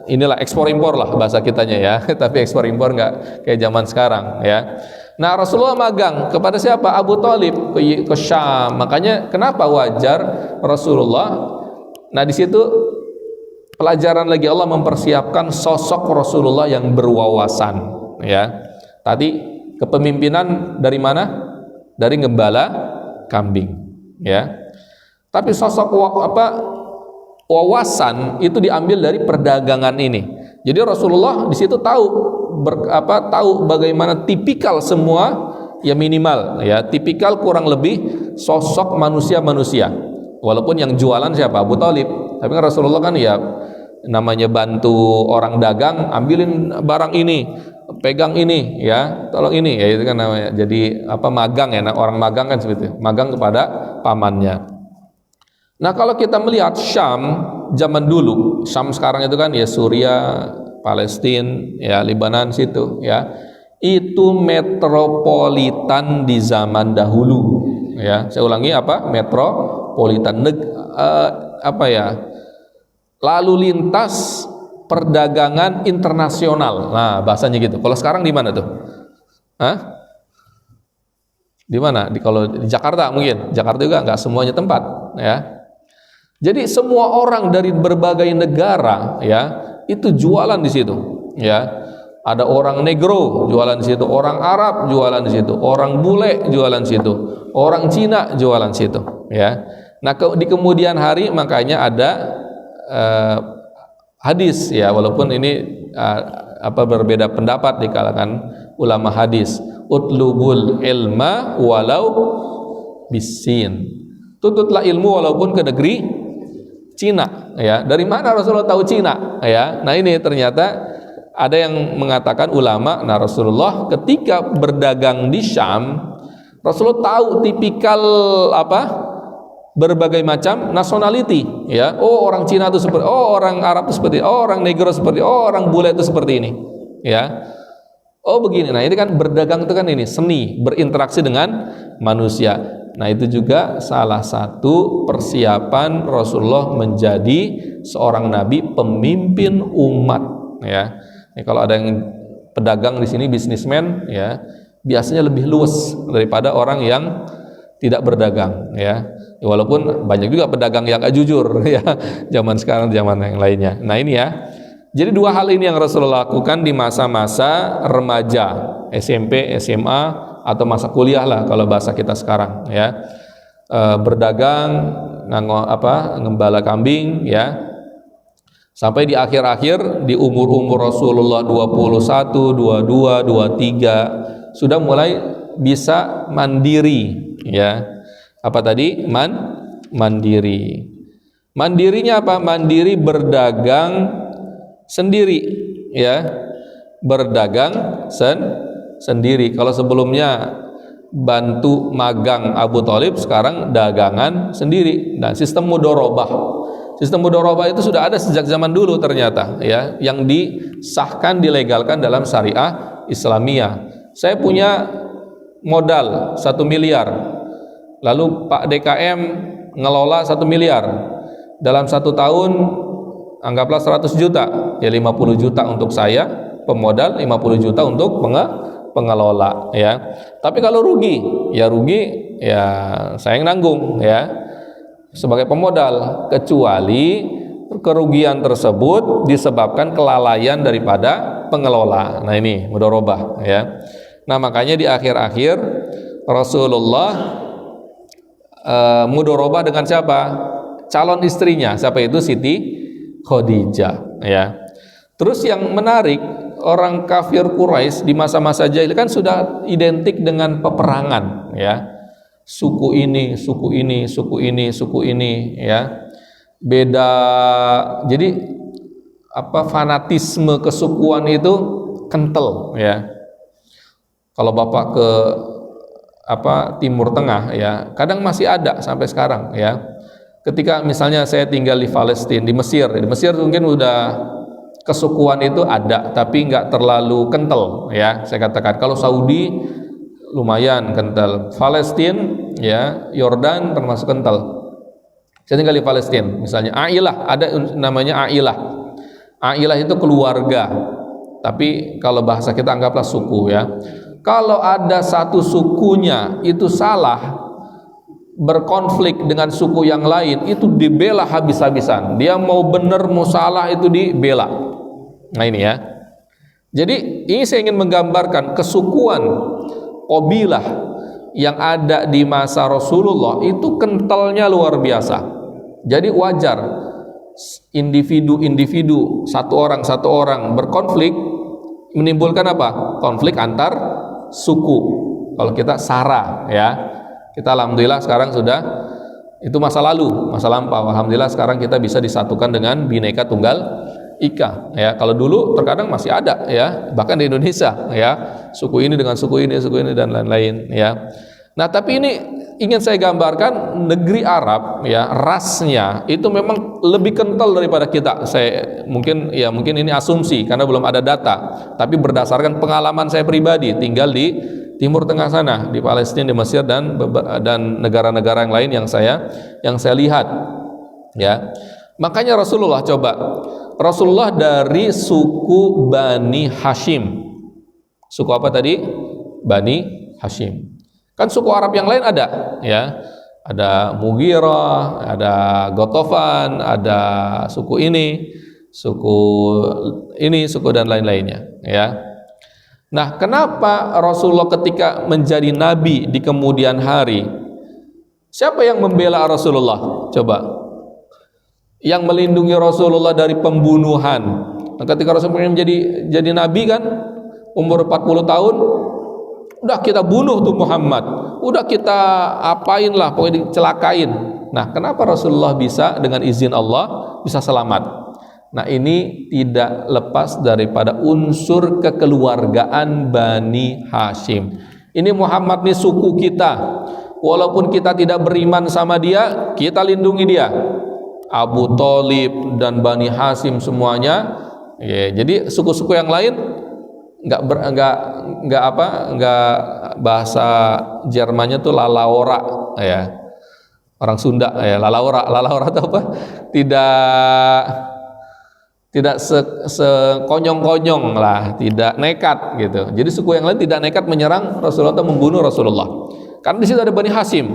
inilah ekspor impor lah bahasa kitanya, ya. Tapi ekspor impor nggak kayak zaman sekarang, ya. Nah, Rasulullah magang kepada siapa? Abu Thalib ke Syam. Makanya kenapa wajar Rasulullah? Nah, di situ pelajaran lagi Allah mempersiapkan sosok Rasulullah yang berwawasan, ya. Tadi kepemimpinan dari mana? Dari gembala kambing, ya. Tapi sosok wawasan itu diambil dari perdagangan ini. Jadi Rasulullah di situ tahu tahu bagaimana tipikal semua, ya, minimal, ya, tipikal kurang lebih sosok manusia-manusia. Walaupun yang jualan siapa? Abu Thalib. Tapi kan Rasulullah kan ya namanya bantu orang dagang, ambilin barang ini, pegang ini, ya, tolong ini, ya itu kan namanya. Jadi apa, magang ya, orang magang kan seperti itu, magang kepada pamannya. Nah kalau kita melihat Syam zaman dulu, Syam sekarang itu kan ya Suriah, Palestina, ya Lebanon situ, ya itu metropolitan di zaman dahulu, ya. Saya ulangi, apa metropolitan, apa ya, lalu lintas perdagangan internasional. Nah, bahasanya gitu. Kalau sekarang di mana tuh? Hah? Di mana? Kalau di Jakarta mungkin. Jakarta juga nggak semuanya tempat, ya. Jadi semua orang dari berbagai negara, ya, itu jualan di situ, ya. Ada orang negro jualan di situ, orang Arab jualan di situ, orang bule jualan di situ, orang Cina jualan di situ, ya. Nah, di kemudian hari makanya ada hadis, ya, walaupun ini berbeda pendapat di kalangan ulama hadis. Utlubul ilma walau bisin, tuntutlah ilmu walaupun ke negeri Cina, ya. Dari mana Rasulullah tahu Cina, ya? Nah ini ternyata ada yang mengatakan ulama, nah Rasulullah ketika berdagang di Syam, Rasulullah tahu tipikal berbagai macam nationality, ya. Oh, orang Cina itu seperti, oh orang Arab itu seperti, oh orang negro seperti, oh orang bule itu seperti ini, ya. Oh begini. Nah ini kan berdagang itu kan ini seni, berinteraksi dengan manusia. Nah itu juga salah satu persiapan Rasulullah menjadi seorang nabi, pemimpin umat, ya. Ini kalau ada yang pedagang di sini, bisnismen, ya, biasanya lebih luas daripada orang yang tidak berdagang, ya. Walaupun banyak juga pedagang yang gak jujur, ya, zaman sekarang, zaman yang lainnya. Nah ini, ya. Jadi dua hal ini yang Rasulullah lakukan di masa-masa remaja, SMP, SMA, atau masa kuliah lah kalau bahasa kita sekarang, ya. Berdagang, ngembala kambing, ya. Sampai di akhir-akhir, di umur-umur Rasulullah 21, 22, 23 sudah mulai bisa mandiri, ya. Apa tadi? Mandiri. Mandirinya apa? Mandiri berdagang sendiri, ya. Berdagang sendiri. Kalau sebelumnya bantu magang Abu Thalib, sekarang dagangan sendiri. Nah, sistem mudharabah. Sistem mudharabah itu sudah ada sejak zaman dulu ternyata, ya, yang disahkan, dilegalkan dalam syariah Islamiyah. Saya punya modal 1 miliar. Lalu Pak DKM ngelola 1 miliar. Dalam 1 tahun anggaplah 100 juta, ya 50 juta untuk saya pemodal, 50 juta untuk pengelola, ya. Tapi kalau rugi, ya saya yang nanggung, ya, sebagai pemodal, kecuali kerugian tersebut disebabkan kelalaian daripada pengelola. Nah ini mudharabah, ya. Nah makanya di akhir-akhir Rasulullah mudharabah dengan siapa? Calon istrinya. Siapa itu? Siti Khadijah, ya. Terus yang menarik, orang kafir Quraisy di masa-masa jahiliyah kan sudah identik dengan peperangan, ya. Suku ini, suku ini, suku ini, suku ini, ya. Beda. Jadi fanatisme kesukuan itu kental, ya. Kalau Bapak ke Timur Tengah, ya, kadang masih ada sampai sekarang, ya. Ketika misalnya saya tinggal di Palestina, di Mesir mungkin udah kesukuan itu ada, tapi nggak terlalu kental, ya. Saya katakan kalau Saudi lumayan kental, Palestina, ya, Yordan termasuk kental. Saya tinggal di Palestina, misalnya Ailah, ada namanya Ailah. Ailah itu keluarga, tapi kalau bahasa kita anggaplah suku, ya. Kalau ada satu sukunya itu salah, berkonflik dengan suku yang lain, itu dibela habis-habisan. Dia mau benar mau salah itu dibela. Nah ini, ya. Jadi ini saya ingin menggambarkan kesukuan qabilah yang ada di masa Rasulullah itu kentalnya luar biasa. Jadi wajar individu satu orang berkonflik, menimbulkan apa? Konflik antar suku. Kalau kita sara, ya. Kita alhamdulillah sekarang sudah Itu masa lalu, masa lampau. Alhamdulillah sekarang kita bisa disatukan dengan Bhinneka Tunggal Ika. Ya, kalau dulu terkadang masih ada, ya, bahkan di Indonesia, ya, suku ini dengan suku ini dan lain-lain, ya. Nah, tapi ini ingin saya gambarkan negeri Arab, ya, rasnya itu memang lebih kental daripada kita. Saya mungkin ini asumsi karena belum ada data, tapi berdasarkan pengalaman saya pribadi tinggal di Timur Tengah sana, di Palestina, di Mesir dan negara-negara yang lain yang saya lihat, ya. Makanya Rasulullah dari suku Bani Hashim. Suku apa tadi? Bani Hashim. Kan suku Arab yang lain ada, ya. Ada Mughirah, ada Ghatafan, ada suku ini, suku dan lain-lainnya, ya. Nah, kenapa Rasulullah ketika menjadi nabi di kemudian hari, siapa yang membela Rasulullah? Coba. Yang melindungi Rasulullah dari pembunuhan. Nah, ketika Rasulullah jadi nabi kan, umur 40 tahun, udah kita bunuh tuh Muhammad, udah kita apain lah, pokoknya dicelakain. Nah, kenapa Rasulullah bisa dengan izin Allah bisa selamat? Nah, ini tidak lepas daripada unsur kekeluargaan Bani Hashim. Ini Muhammad nih suku kita. Walaupun kita tidak beriman sama dia, kita lindungi dia. Abu Thalib dan Bani Hashim semuanya. Ya, jadi suku-suku yang lain enggak bahasa Jermannya tuh lalaora, ya. Orang Sunda, ya, lalaora itu apa? Tidak sekonyong-konyong lah, tidak nekat gitu. Jadi suku yang lain tidak nekat menyerang Rasulullah atau membunuh Rasulullah. Karena di situ ada Bani Hashim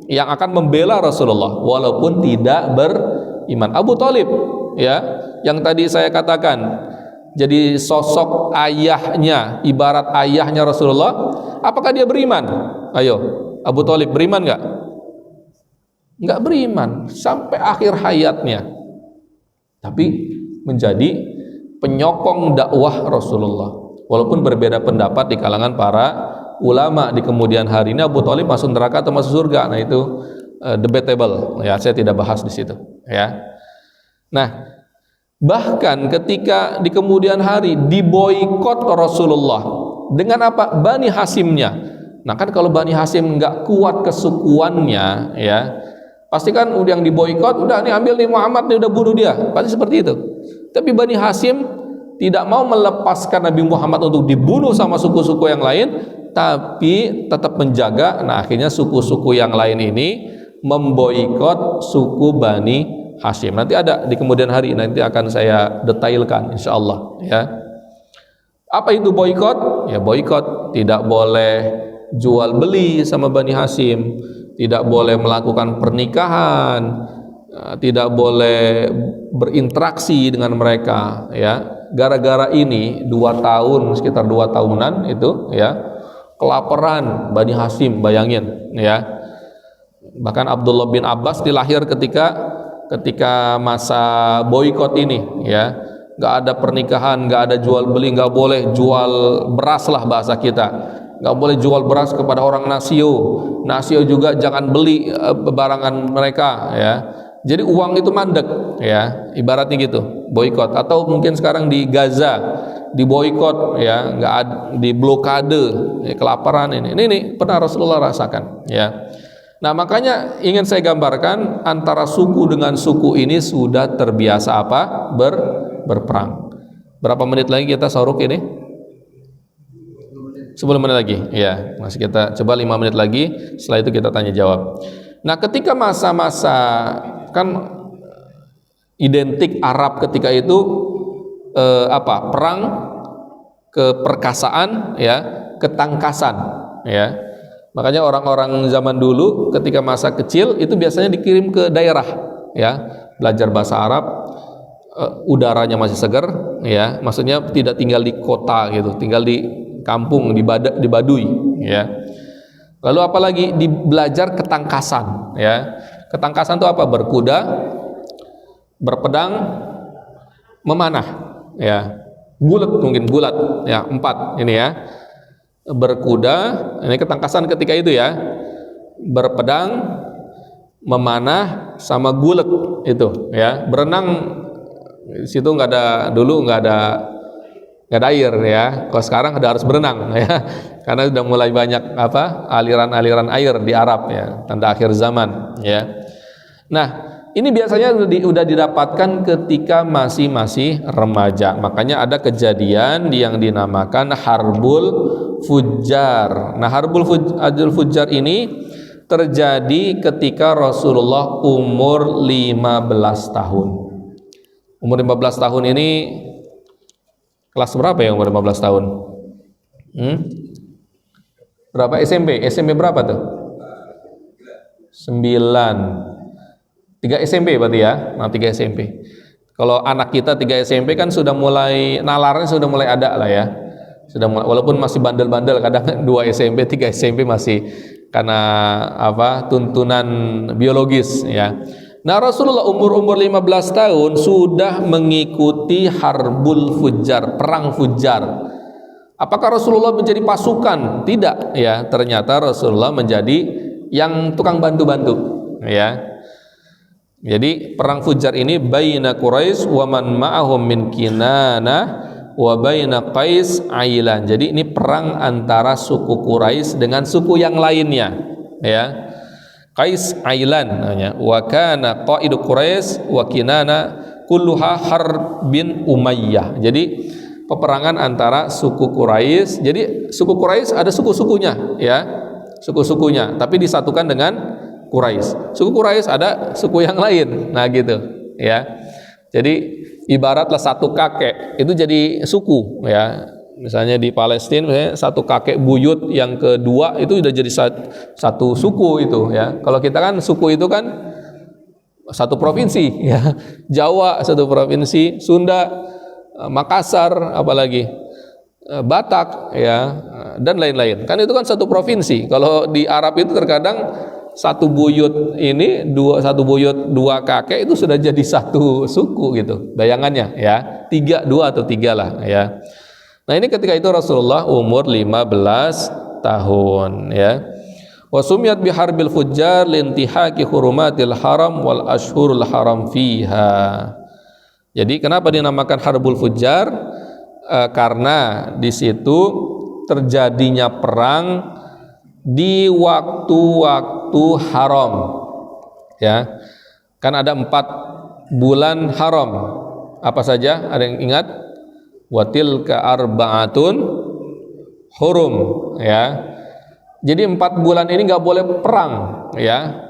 yang akan membela Rasulullah walaupun tidak beriman. Abu Thalib, ya, yang tadi saya katakan jadi sosok ayahnya, ibarat ayahnya Rasulullah. Apakah dia beriman? Ayo, Abu Thalib beriman nggak? Nggak beriman sampai akhir hayatnya. Tapi menjadi penyokong dakwah Rasulullah. Walaupun berbeda pendapat di kalangan para ulama di kemudian hari ini, Abu Thalib masuk neraka atau masuk surga. Nah, itu debatable. Ya, saya tidak bahas di situ. Ya. Nah, bahkan ketika di kemudian hari diboikot Rasulullah dengan apa? Bani Hashimnya. Nah, kan kalau Bani Hashim nggak kuat kesukuannya, ya, pasti kan udah yang diboikot, udah nih ambil nih Muhammad nih, udah bunuh dia. Pasti seperti itu. Tapi Bani Hashim tidak mau melepaskan Nabi Muhammad untuk dibunuh sama suku-suku yang lain, tapi tetap menjaga. Nah, akhirnya suku-suku yang lain ini memboikot suku Bani Hashim. Nanti ada di kemudian hari, nanti akan saya detailkan insyaallah, ya. Apa itu boikot? Ya, boikot tidak boleh jual beli sama Bani Hashim, tidak boleh melakukan pernikahan, tidak boleh berinteraksi dengan mereka, ya. Gara-gara ini 2 tahun, sekitar 2 tahunan itu, ya, kelaparan Bani Hashim, bayangin, ya. Bahkan Abdullah bin Abbas dilahir ketika masa boikot ini, ya. Nggak ada pernikahan, nggak ada jual beli, nggak boleh jual beras lah bahasa kita, nggak boleh jual beras kepada orang Nasio juga jangan beli barangan mereka, ya. Jadi uang itu mandek, ya, ibaratnya gitu, boikot. Atau mungkin sekarang di Gaza diboikot, ya, nggak ada, di blokade, ya, kelaparan ini pernah Rasulullah rasakan, ya. Nah, makanya ingin saya gambarkan antara suku dengan suku ini sudah terbiasa apa? Berperang. Berapa menit lagi kita sauruk ini? 10 menit lagi, ya. Masih kita coba 5 menit lagi. Setelah itu kita tanya jawab. Nah, ketika masa-masa kan identik Arab ketika itu perang, keperkasaan, ya, ketangkasan, ya. Makanya orang-orang zaman dulu ketika masa kecil itu biasanya dikirim ke daerah, ya, belajar bahasa Arab, udaranya masih segar, ya, maksudnya tidak tinggal di kota gitu, tinggal di kampung, di Baduy, ya. Lalu apalagi belajar ketangkasan, ya. Ketangkasan itu apa? Berkuda, berpedang, memanah, ya. Gulat, ya, 4 ini, ya. Berkuda, ini ketangkasan ketika itu, ya. Berpedang, memanah sama gulek itu ya. Berenang di situ dulu nggak ada air ya. Kalau sekarang harus berenang ya. Karena sudah mulai banyak aliran-aliran air di Arab ya, tanda akhir zaman ya. Nah, ini biasanya sudah didapatkan ketika masih remaja. Makanya ada kejadian yang dinamakan Harbul Fujjar. Nah, Harbul Fujjar ini terjadi ketika Rasulullah umur 15 tahun. Umur 15 tahun ini kelas berapa ya umur 15 tahun? Berapa SMP? SMP berapa tuh? 9. 3 SMP berarti ya? Nah, 3 SMP. Kalau anak kita 3 SMP kan sudah mulai nalarnya sudah mulai ada lah ya. Walaupun masih bandel-bandel kadang 2 SMP, 3 SMP masih karena tuntunan biologis ya. Nah, Rasulullah umur 15 tahun sudah mengikuti Harbul Fujjar, perang Fujjar. Apakah Rasulullah menjadi pasukan? Tidak ya, ternyata Rasulullah menjadi yang tukang bantu-bantu ya. Jadi perang Fujjar ini baina Quraisy wa man ma'ahum min Kinanah wa baina Qais Ailan. Jadi ini perang antara suku Quraisy dengan suku yang lainnya ya. Qais Ailan namanya. Wa kana qaidu Quraisy wa Kinanah kulluha Harbin Umayyah. Jadi peperangan antara suku Quraisy. Jadi suku Quraisy ada suku-sukunya ya. Suku-sukunya, tapi disatukan dengan Quraisy. Suku Quraisy ada suku yang lain. Nah, gitu ya. Jadi ibaratlah satu kakek itu jadi suku ya. Misalnya di Palestina misalnya satu kakek buyut yang kedua itu udah jadi satu suku itu ya. Kalau kita kan suku itu kan satu provinsi ya. Jawa satu provinsi, Sunda, Makassar, apalagi Batak ya, dan lain-lain. Kan itu kan satu provinsi. Kalau di Arab itu terkadang satu buyut ini satu buyut dua kakek itu sudah jadi satu suku gitu. Bayangannya ya, 2 atau 3 lah ya. Nah, ini ketika itu Rasulullah umur 15 tahun ya. Wa sumiyat biharbil fujjar lintihaki hurumatil haram wal ashhurul haram fiha. Jadi kenapa dinamakan Harbul Fujjar? Karena di situ terjadinya perang di waktu-waktu haram. Ya. Kan ada 4 bulan haram. Apa saja? Ada yang ingat? Watilka arba'atun hurum, ya. Jadi 4 bulan ini nggak boleh perang, ya.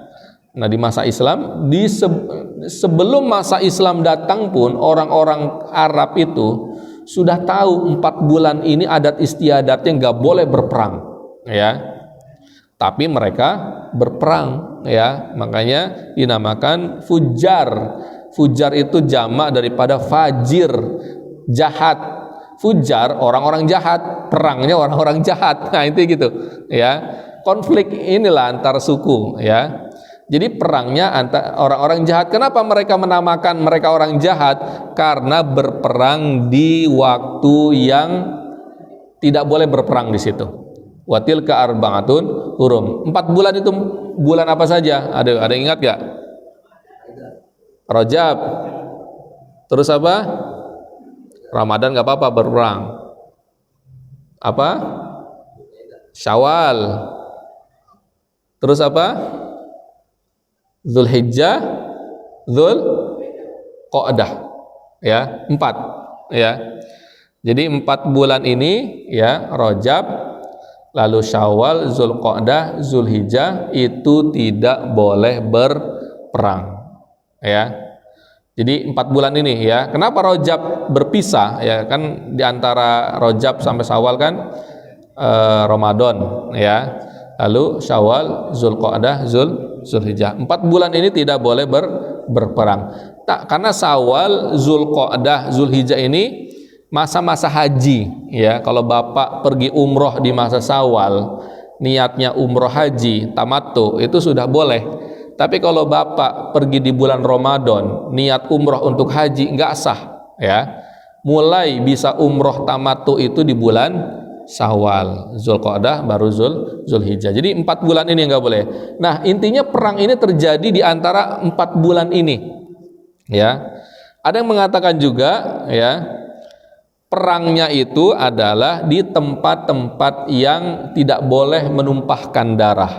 Nah, di masa Islam, sebelum masa Islam datang pun orang-orang Arab itu sudah tahu 4 bulan ini adat istiadatnya nggak boleh berperang, ya. Tapi mereka berperang, ya. Makanya dinamakan Fujjar. Fujjar itu jamak daripada fajir, jahat. Fujjar orang-orang jahat, perangnya orang-orang jahat. Nah, itu gitu, ya. Konflik inilah antar suku, ya. Jadi perangnya antara orang-orang jahat. Kenapa mereka menamakan mereka orang jahat? Karena berperang di waktu yang tidak boleh berperang di situ. Watil ka arba'atun hurum. 4 bulan itu bulan apa saja? Ada yang ingat gak? Rajab. Terus apa? Ramadan gak apa-apa berperang. Apa? Syawal. Terus apa? Zulhijjah, Zulqa'dah, ya, 4, ya. Jadi 4 bulan ini, ya, Rajab, lalu Syawal, Zulqa'dah, Zulhijjah itu tidak boleh berperang, ya. Jadi 4 bulan ini, ya. Kenapa Rajab berpisah, ya? Kan di antara Rajab sampai Syawal kan Ramadan, ya. Lalu Syawal, Zulqa'dah, Zulhijjah. 4 bulan ini tidak boleh berperang. Karena Syawal, Zulqa'dah, Zulhijjah ini masa-masa haji, ya. Kalau Bapak pergi umroh di masa Syawal, niatnya umroh haji, tamattu, itu sudah boleh. Tapi kalau Bapak pergi di bulan Ramadan, niat umroh untuk haji, nggak sah, ya. Mulai bisa umroh tamattu itu di bulan Syawal, Zulqa'dah baru Zulhijjah. Jadi 4 bulan ini nggak boleh. Nah, intinya perang ini terjadi di antara 4 bulan ini. Ya. Ada yang mengatakan juga ya, perangnya itu adalah di tempat-tempat yang tidak boleh menumpahkan darah.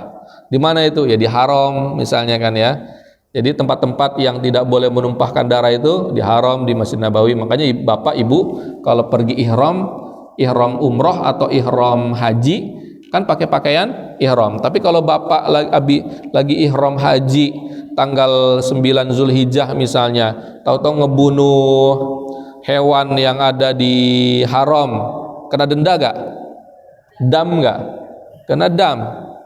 Di mana itu? Ya di haram misalnya kan ya. Jadi tempat-tempat yang tidak boleh menumpahkan darah itu di haram, di Masjid Nabawi. Makanya Bapak Ibu kalau pergi ihram umroh atau ihram haji kan pakai pakaian ihram. Tapi kalau Bapak lagi ihram haji tanggal 9 Zulhijjah misalnya, tahu-tahu ngebunuh hewan yang ada di haram, kena denda gak? Dam gak? Kena dam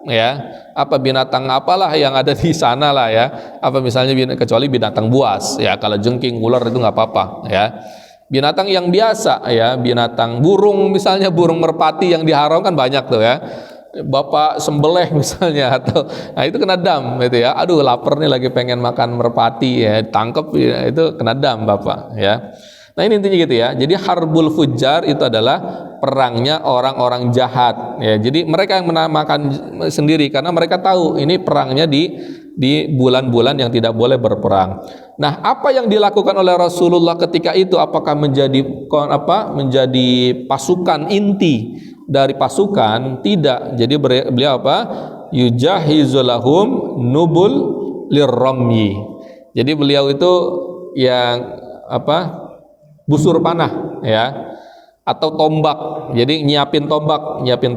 ya. Apa binatang apalah yang ada di sana lah ya, apa misalnya kecuali binatang buas ya, kalau jengking ular itu nggak apa-apa ya. Binatang yang biasa ya, binatang burung misalnya, burung merpati yang diharam kan banyak tuh ya, Bapak sembelih misalnya, atau nah itu kena dam gitu ya. Aduh lapar nih lagi pengen makan merpati ya, tangkep ya, itu kena dam Bapak ya. Nah ini intinya gitu ya. Jadi harbul fujar itu adalah perangnya orang-orang jahat ya. Jadi mereka yang menamakan sendiri karena mereka tahu ini perangnya di bulan-bulan yang tidak boleh berperang. Nah, apa yang dilakukan oleh Rasulullah ketika itu, apakah menjadi pasukan inti dari pasukan? Tidak. Jadi beliau apa? Yujahizulahum nubul lirramyi. Jadi beliau itu yang busur panah ya, atau tombak. Jadi nyiapin tombak, nyiapin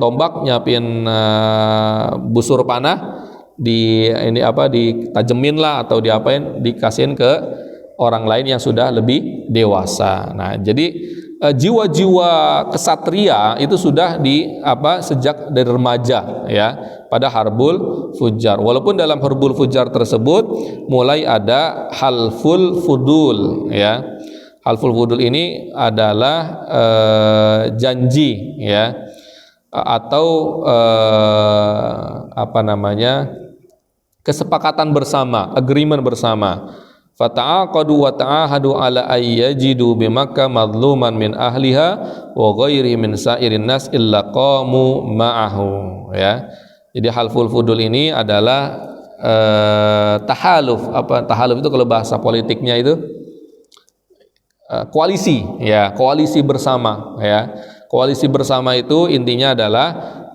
busur panah, ditajemin lah atau diapain, dikasihin ke orang lain yang sudah lebih dewasa. Nah, jadi jiwa-jiwa kesatria itu sudah sejak dari remaja ya, pada harbul fujar. Walaupun dalam harbul fujar tersebut mulai ada halful fudul ya. Halful fudul ini adalah janji ya, atau kesepakatan bersama, agreement bersama. Fata'aqadu wa ta'ahadu ala ayyajidu bi Makkah madluman min ahliha wa ghairi min sa'irin nas illa qamu ma'ahu ya. Jadi halful fudul ini adalah tahaluf. Tahaluf itu kalau bahasa politiknya itu koalisi ya, koalisi bersama ya. Koalisi bersama itu intinya adalah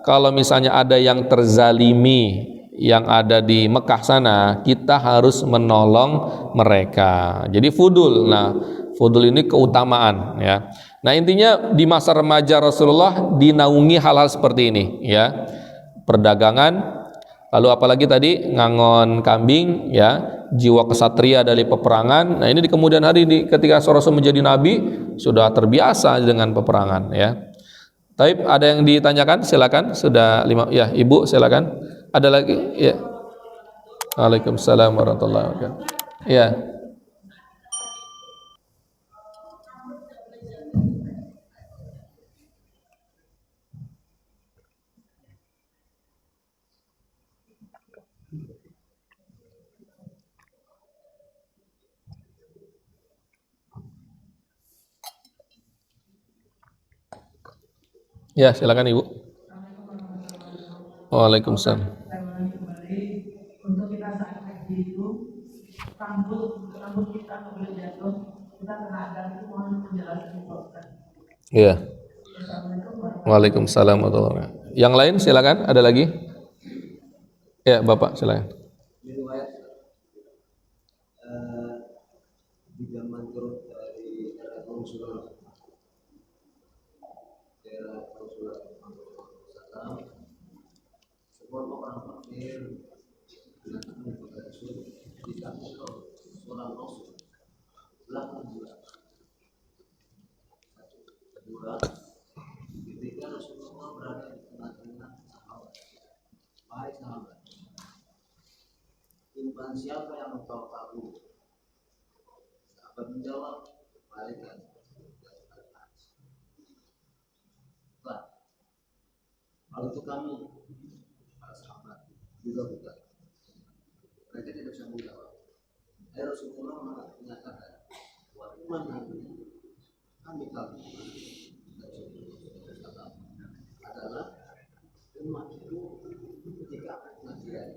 kalau misalnya ada yang terzalimi yang ada di Mekah sana, kita harus menolong mereka. Jadi fudul. Nah, fudul ini keutamaan ya. Nah, intinya di masa remaja Rasulullah dinaungi hal-hal seperti ini ya. Perdagangan, lalu apalagi tadi ngangon kambing ya, jiwa kesatria dari peperangan. Nah, ini di kemudian hari ketika Rasul menjadi nabi sudah terbiasa dengan peperangan ya. Taib, ada yang ditanyakan? Silakan. Sudah 5 ya, Ibu silakan. Ada lagi? Ya. Waalaikumsalam warahmatullahi wabarakatuh. Ya. Ya, silakan Ibu. Waalaikumsalam. Untuk kita saat haji itu rambut kita nggak boleh jatuh, kita kena adab itu, mohon penjelasan Ustaz. Iya. Waalaikumsalam warahmatullahi wabarakatuh. Yang lain silakan, ada lagi? Ya, Bapak silakan. Di zaman turut dari era Rasulullah, semua orang kafir datang kepada Rasul, ditanya seorang Rasul belakang bulan. Kedua, ketika Rasulullah berada di tengah-tengah sahabat, baik sahabat, timpan siapa yang engkau kagumi? Sahabat menjawab, malaikat. Kalau itu kami para sahabat juga bukan, mereka tidak bisa menjawab. Rasulullah menyatakan, wa iman kami itu ketika pengajian.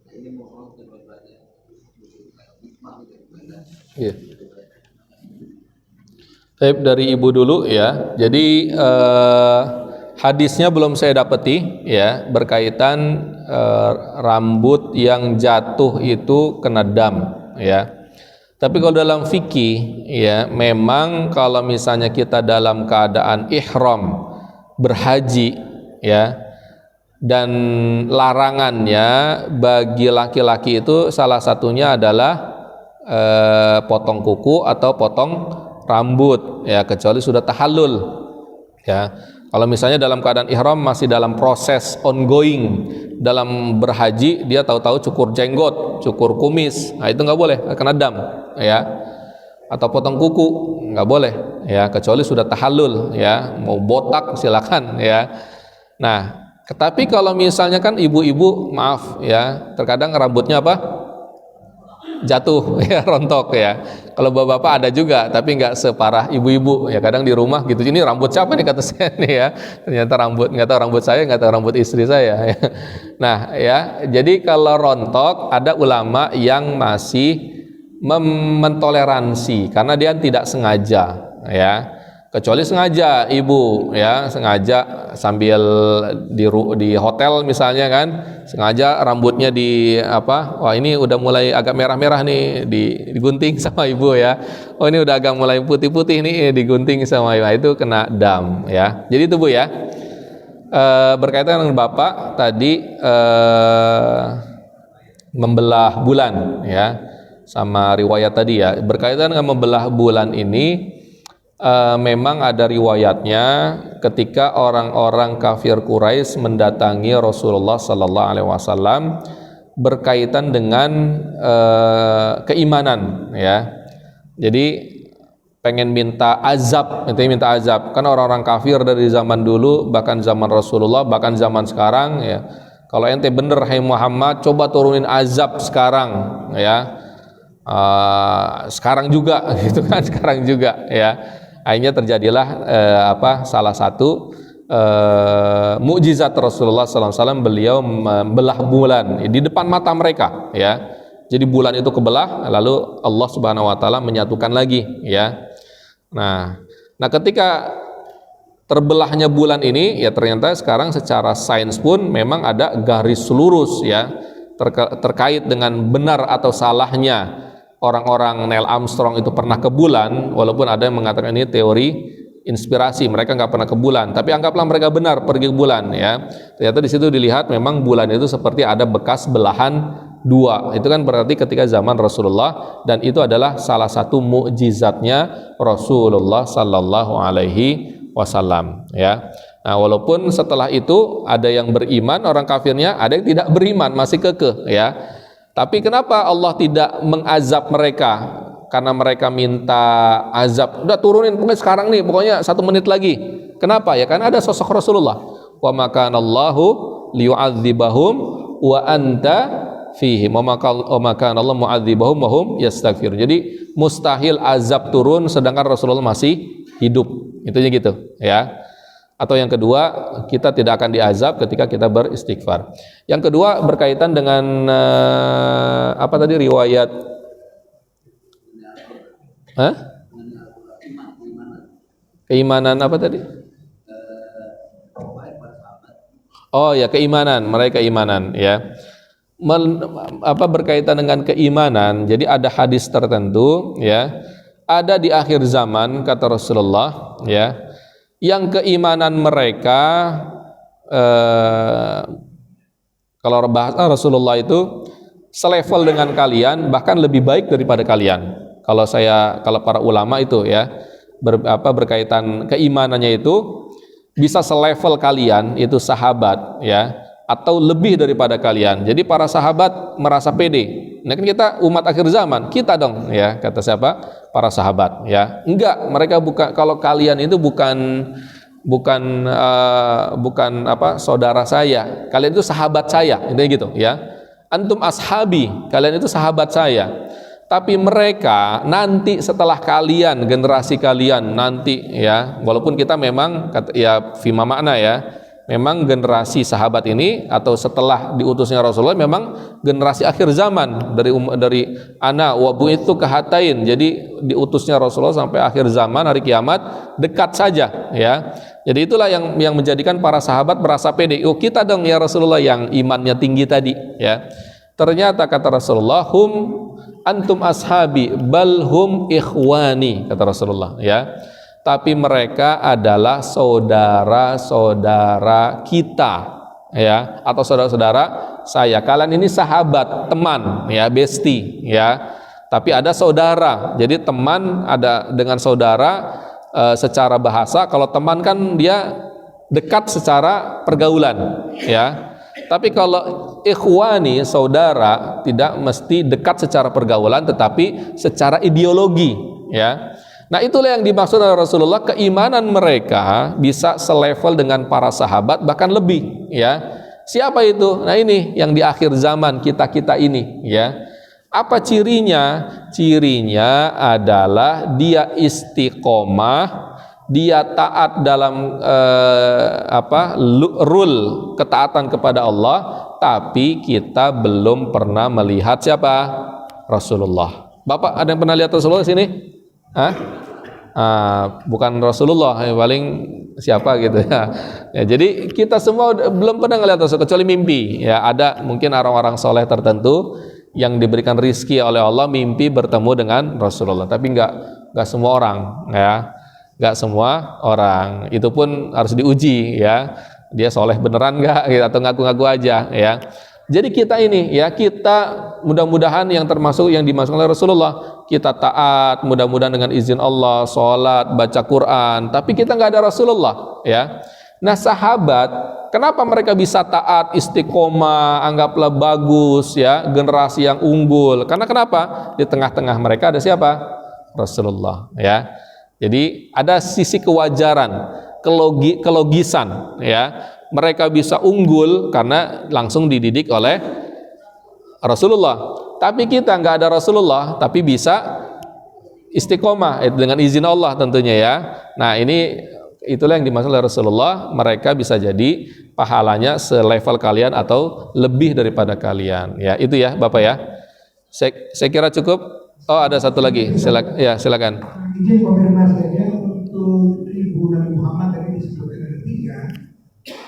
Nah ini mohon keberadaan hikmah daripada Iya. Baik, dari ibu dulu ya. Jadi hadisnya belum saya dapati ya, berkaitan rambut yang jatuh itu kena dam ya. Tapi kalau dalam fikih ya, memang kalau misalnya kita dalam keadaan ihram berhaji ya, dan larangannya bagi laki-laki itu salah satunya adalah potong kuku atau potong rambut ya, kecuali sudah tahallul ya. Kalau misalnya dalam keadaan ihram masih dalam proses ongoing dalam berhaji, dia tahu-tahu cukur jenggot, cukur kumis, nah itu nggak boleh, kena dam ya. Atau potong kuku nggak boleh ya, kecuali sudah tahallul ya. Mau botak silakan ya. Nah, tetapi kalau misalnya kan ibu-ibu, maaf ya, terkadang rambutnya apa? Jatuh ya, rontok ya. Kalau bapak-bapak ada juga, tapi nggak separah ibu-ibu ya. Kadang di rumah gitu, ini rambut siapa nih kata saya nih ya. Ternyata rambut, nggak tahu rambut saya, nggak tahu rambut istri saya ya. Nah ya, jadi kalau rontok ada ulama yang masih mentoleransi karena dia tidak sengaja ya. Kecuali sengaja ibu ya, sengaja sambil di hotel misalnya kan, sengaja rambutnya di apa, wah ini udah mulai agak merah-merah nih, digunting sama ibu ya. Oh ini udah agak mulai putih-putih nih, digunting sama ibu, itu kena dam ya. Jadi itu Bu ya. Berkaitan dengan Bapak tadi membelah bulan ya, sama riwayat tadi ya. Berkaitan dengan membelah bulan ini, memang ada riwayatnya ketika orang-orang kafir Quraisy mendatangi Rasulullah Sallallahu Alaihi Wasallam berkaitan dengan keimanan ya. Jadi pengen minta azab, minta azab. Kan orang-orang kafir dari zaman dulu, bahkan zaman Rasulullah, bahkan zaman sekarang ya. Kalau ente bener hai Muhammad, coba turunin azab sekarang ya. Sekarang juga gitu kan, sekarang juga ya. Akhirnya terjadilah salah satu mukjizat Rasulullah SAW, beliau membelah bulan di depan mata mereka ya. Jadi bulan itu kebelah, lalu Allah Subhanahu Wa Taala menyatukan lagi ya. Nah ketika terbelahnya bulan ini ya, ternyata sekarang secara sains pun memang ada garis lurus ya terkait dengan benar atau salahnya orang-orang Neil Armstrong itu pernah ke bulan, walaupun ada yang mengatakan ini teori inspirasi, mereka nggak pernah ke bulan, tapi anggaplah mereka benar pergi ke bulan ya. Ternyata di situ dilihat memang bulan itu seperti ada bekas belahan dua. Itu kan berarti ketika zaman Rasulullah, dan itu adalah salah satu mukjizatnya Rasulullah Sallallahu Alaihi Wasallam ya. Nah walaupun setelah itu ada yang beriman orang kafirnya, ada yang tidak beriman, masih kekeh ya. Tapi kenapa Allah tidak mengazab mereka? Karena mereka minta azab, udah turunin pokoknya sekarang nih, pokoknya 1 menit lagi. Kenapa? Ya karena ada sosok Rasulullah. Wa makanallahu liyu'adzibahum wa anta fihim. Wa makanallahu mu'adzibahum wa hum yastaghfirun. Jadi mustahil azab turun sedangkan Rasulullah masih hidup. Itunya gitu ya. Atau yang kedua, kita tidak akan diazab ketika kita beristighfar. Yang kedua berkaitan dengan apa tadi riwayat? Keimanan apa tadi? Oh ya, keimanan, mereka keimanan ya. Berkaitan dengan keimanan, jadi ada hadis tertentu ya, ada di akhir zaman kata Rasulullah ya, yang keimanan mereka kalau bahasa Rasulullah itu selevel dengan kalian, bahkan lebih baik daripada kalian. Kalau para ulama itu ya berkaitan keimanannya itu bisa selevel kalian, itu sahabat ya, atau lebih daripada kalian. Jadi para sahabat merasa pede. Nah kan kita umat akhir zaman, kita dong ya, kata siapa? Para sahabat ya. Enggak, mereka bukan, kalau kalian itu bukan saudara saya. Kalian itu sahabat saya, intinya gitu ya. Antum ashabi, kalian itu sahabat saya. Tapi mereka nanti setelah kalian, generasi kalian nanti ya, walaupun kita memang ya fima makna ya, memang generasi sahabat ini atau setelah diutusnya Rasulullah memang generasi akhir zaman dari ana wa bu'itsu kahatain. Jadi diutusnya Rasulullah sampai akhir zaman hari kiamat dekat saja ya. Jadi itulah yang menjadikan para sahabat merasa pede. Oh, kita dong ya Rasulullah yang imannya tinggi tadi ya. Ternyata kata Rasulullah, hum antum ashabi bal hum ikhwani, kata Rasulullah ya. Tapi mereka adalah saudara-saudara kita ya, atau saudara-saudara saya. Kalian ini sahabat, teman ya, bestie ya. Tapi ada saudara. Jadi teman ada dengan saudara secara bahasa. Kalau teman kan dia dekat secara pergaulan ya. Tapi kalau ikhwani, saudara, tidak mesti dekat secara pergaulan tetapi secara ideologi ya. Nah, itulah yang dimaksud oleh Rasulullah, keimanan mereka bisa selevel dengan para sahabat bahkan lebih ya. Siapa itu? Nah, ini yang di akhir zaman kita ini ya. Apa cirinya? Cirinya adalah dia istiqomah, dia taat dalam rule ketaatan kepada Allah, tapi kita belum pernah melihat siapa? Rasulullah. Bapak ada yang pernah lihat Rasulullah di sini? Bukan Rasulullah, paling siapa gitu ya. Jadi kita semua belum pernah ngelihat Rasul kecuali mimpi ya. Ada mungkin orang-orang soleh tertentu yang diberikan rizki oleh Allah mimpi bertemu dengan Rasulullah, tapi nggak semua orang ya, nggak semua orang. Itu pun harus diuji ya, dia soleh beneran nggak gitu, atau ngaku-ngaku aja ya. Jadi kita ini ya, kita mudah-mudahan yang termasuk yang dimasukkan oleh Rasulullah, kita taat mudah-mudahan dengan izin Allah, sholat, baca Quran, tapi kita nggak ada Rasulullah ya. Nah, sahabat kenapa mereka bisa taat, istiqomah, anggaplah bagus ya, generasi yang unggul? Karena kenapa? Di tengah-tengah mereka ada siapa? Rasulullah ya. Jadi ada sisi kewajaran, kelogisan ya. Mereka bisa unggul karena langsung dididik oleh Rasulullah. Tapi kita nggak ada Rasulullah, tapi bisa istiqomah dengan izin Allah tentunya ya. Nah, itulah yang dimaksud oleh Rasulullah. Mereka bisa jadi pahalanya selevel kalian atau lebih daripada kalian. Ya, itu ya, Bapak ya. Saya kira cukup. Oh, ada satu lagi. Silakan. Izin konfirmasi saja untuk Ibu Nabi Muhammad tadi disebutkan ada 3.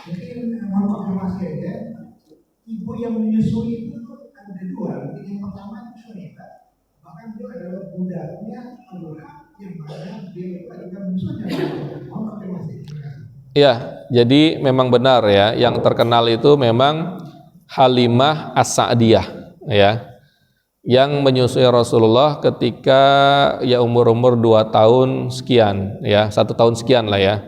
Mungkin mohon konfirmasi aja. Ibu yang menyusui itu ada 2. Mungkin yang pertama itu wanita. Bahkan itu adalah budaknya Abdullah yang mana dia itu adalah musuhnya. Mohon konfirmasi. Iya, jadi memang benar ya. Yang terkenal itu memang Halimah As-Sa'diyah ya, yang menyusui Rasulullah ketika ya umur 2 tahun sekian ya, 1 tahun sekian lah ya.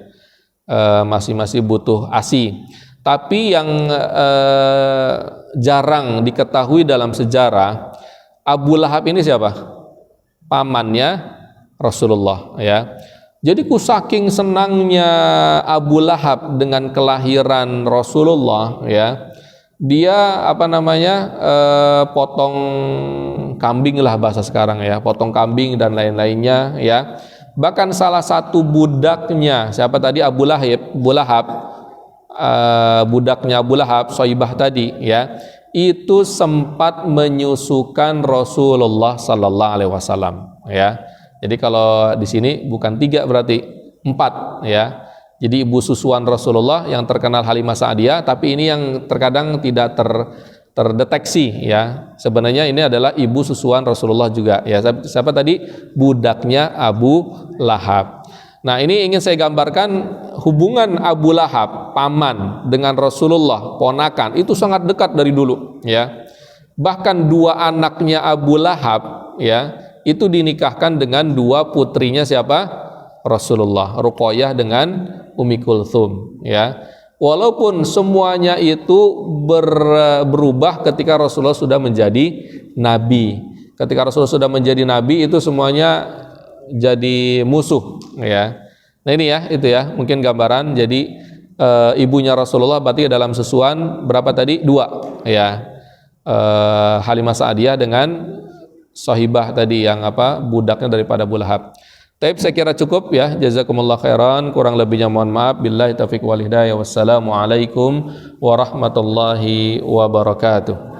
Masih butuh ASI. Tapi yang jarang diketahui dalam sejarah, Abu Lahab ini siapa? Pamannya Rasulullah ya. Jadi saking senangnya Abu Lahab dengan kelahiran Rasulullah ya, dia potong kambing lah bahasa sekarang ya, potong kambing dan lain-lainnya ya. Bahkan salah satu budaknya, siapa tadi? Abu Lahab, budaknya Abu Lahab, Soibah tadi ya, itu sempat menyusukan Rasulullah Sallallahu Alaihi Wasallam ya. Jadi kalau di sini bukan 3 berarti 4 ya. Jadi ibu susuan Rasulullah yang terkenal Halimah Sa'diyah, tapi ini yang terkadang tidak terdeteksi ya. Sebenarnya ini adalah ibu susuan Rasulullah juga ya. Siapa tadi? Budaknya Abu Lahab. Nah, ini ingin saya gambarkan hubungan Abu Lahab paman dengan Rasulullah ponakan itu sangat dekat dari dulu ya. Bahkan 2 anaknya Abu Lahab ya, itu dinikahkan dengan 2 putrinya siapa? Rasulullah, Ruqayyah dengan Ummi Kulthum ya. Walaupun semuanya itu berubah ketika Rasulullah sudah menjadi nabi. Ketika Rasulullah sudah menjadi nabi itu semuanya jadi musuh ya. Nah, ini ya, itu ya, mungkin gambaran. Jadi ibunya Rasulullah berarti dalam susuan berapa tadi? 2 ya. Halimah Sa'diyah dengan Sohibah tadi yang budaknya daripada Abu Lahab. Taib, saya kira cukup ya. Jazakumullah khairan. Kurang lebihnya mohon maaf. Billahi taufiq wal hidayah. Wassalamualaikum warahmatullahi wabarakatuh.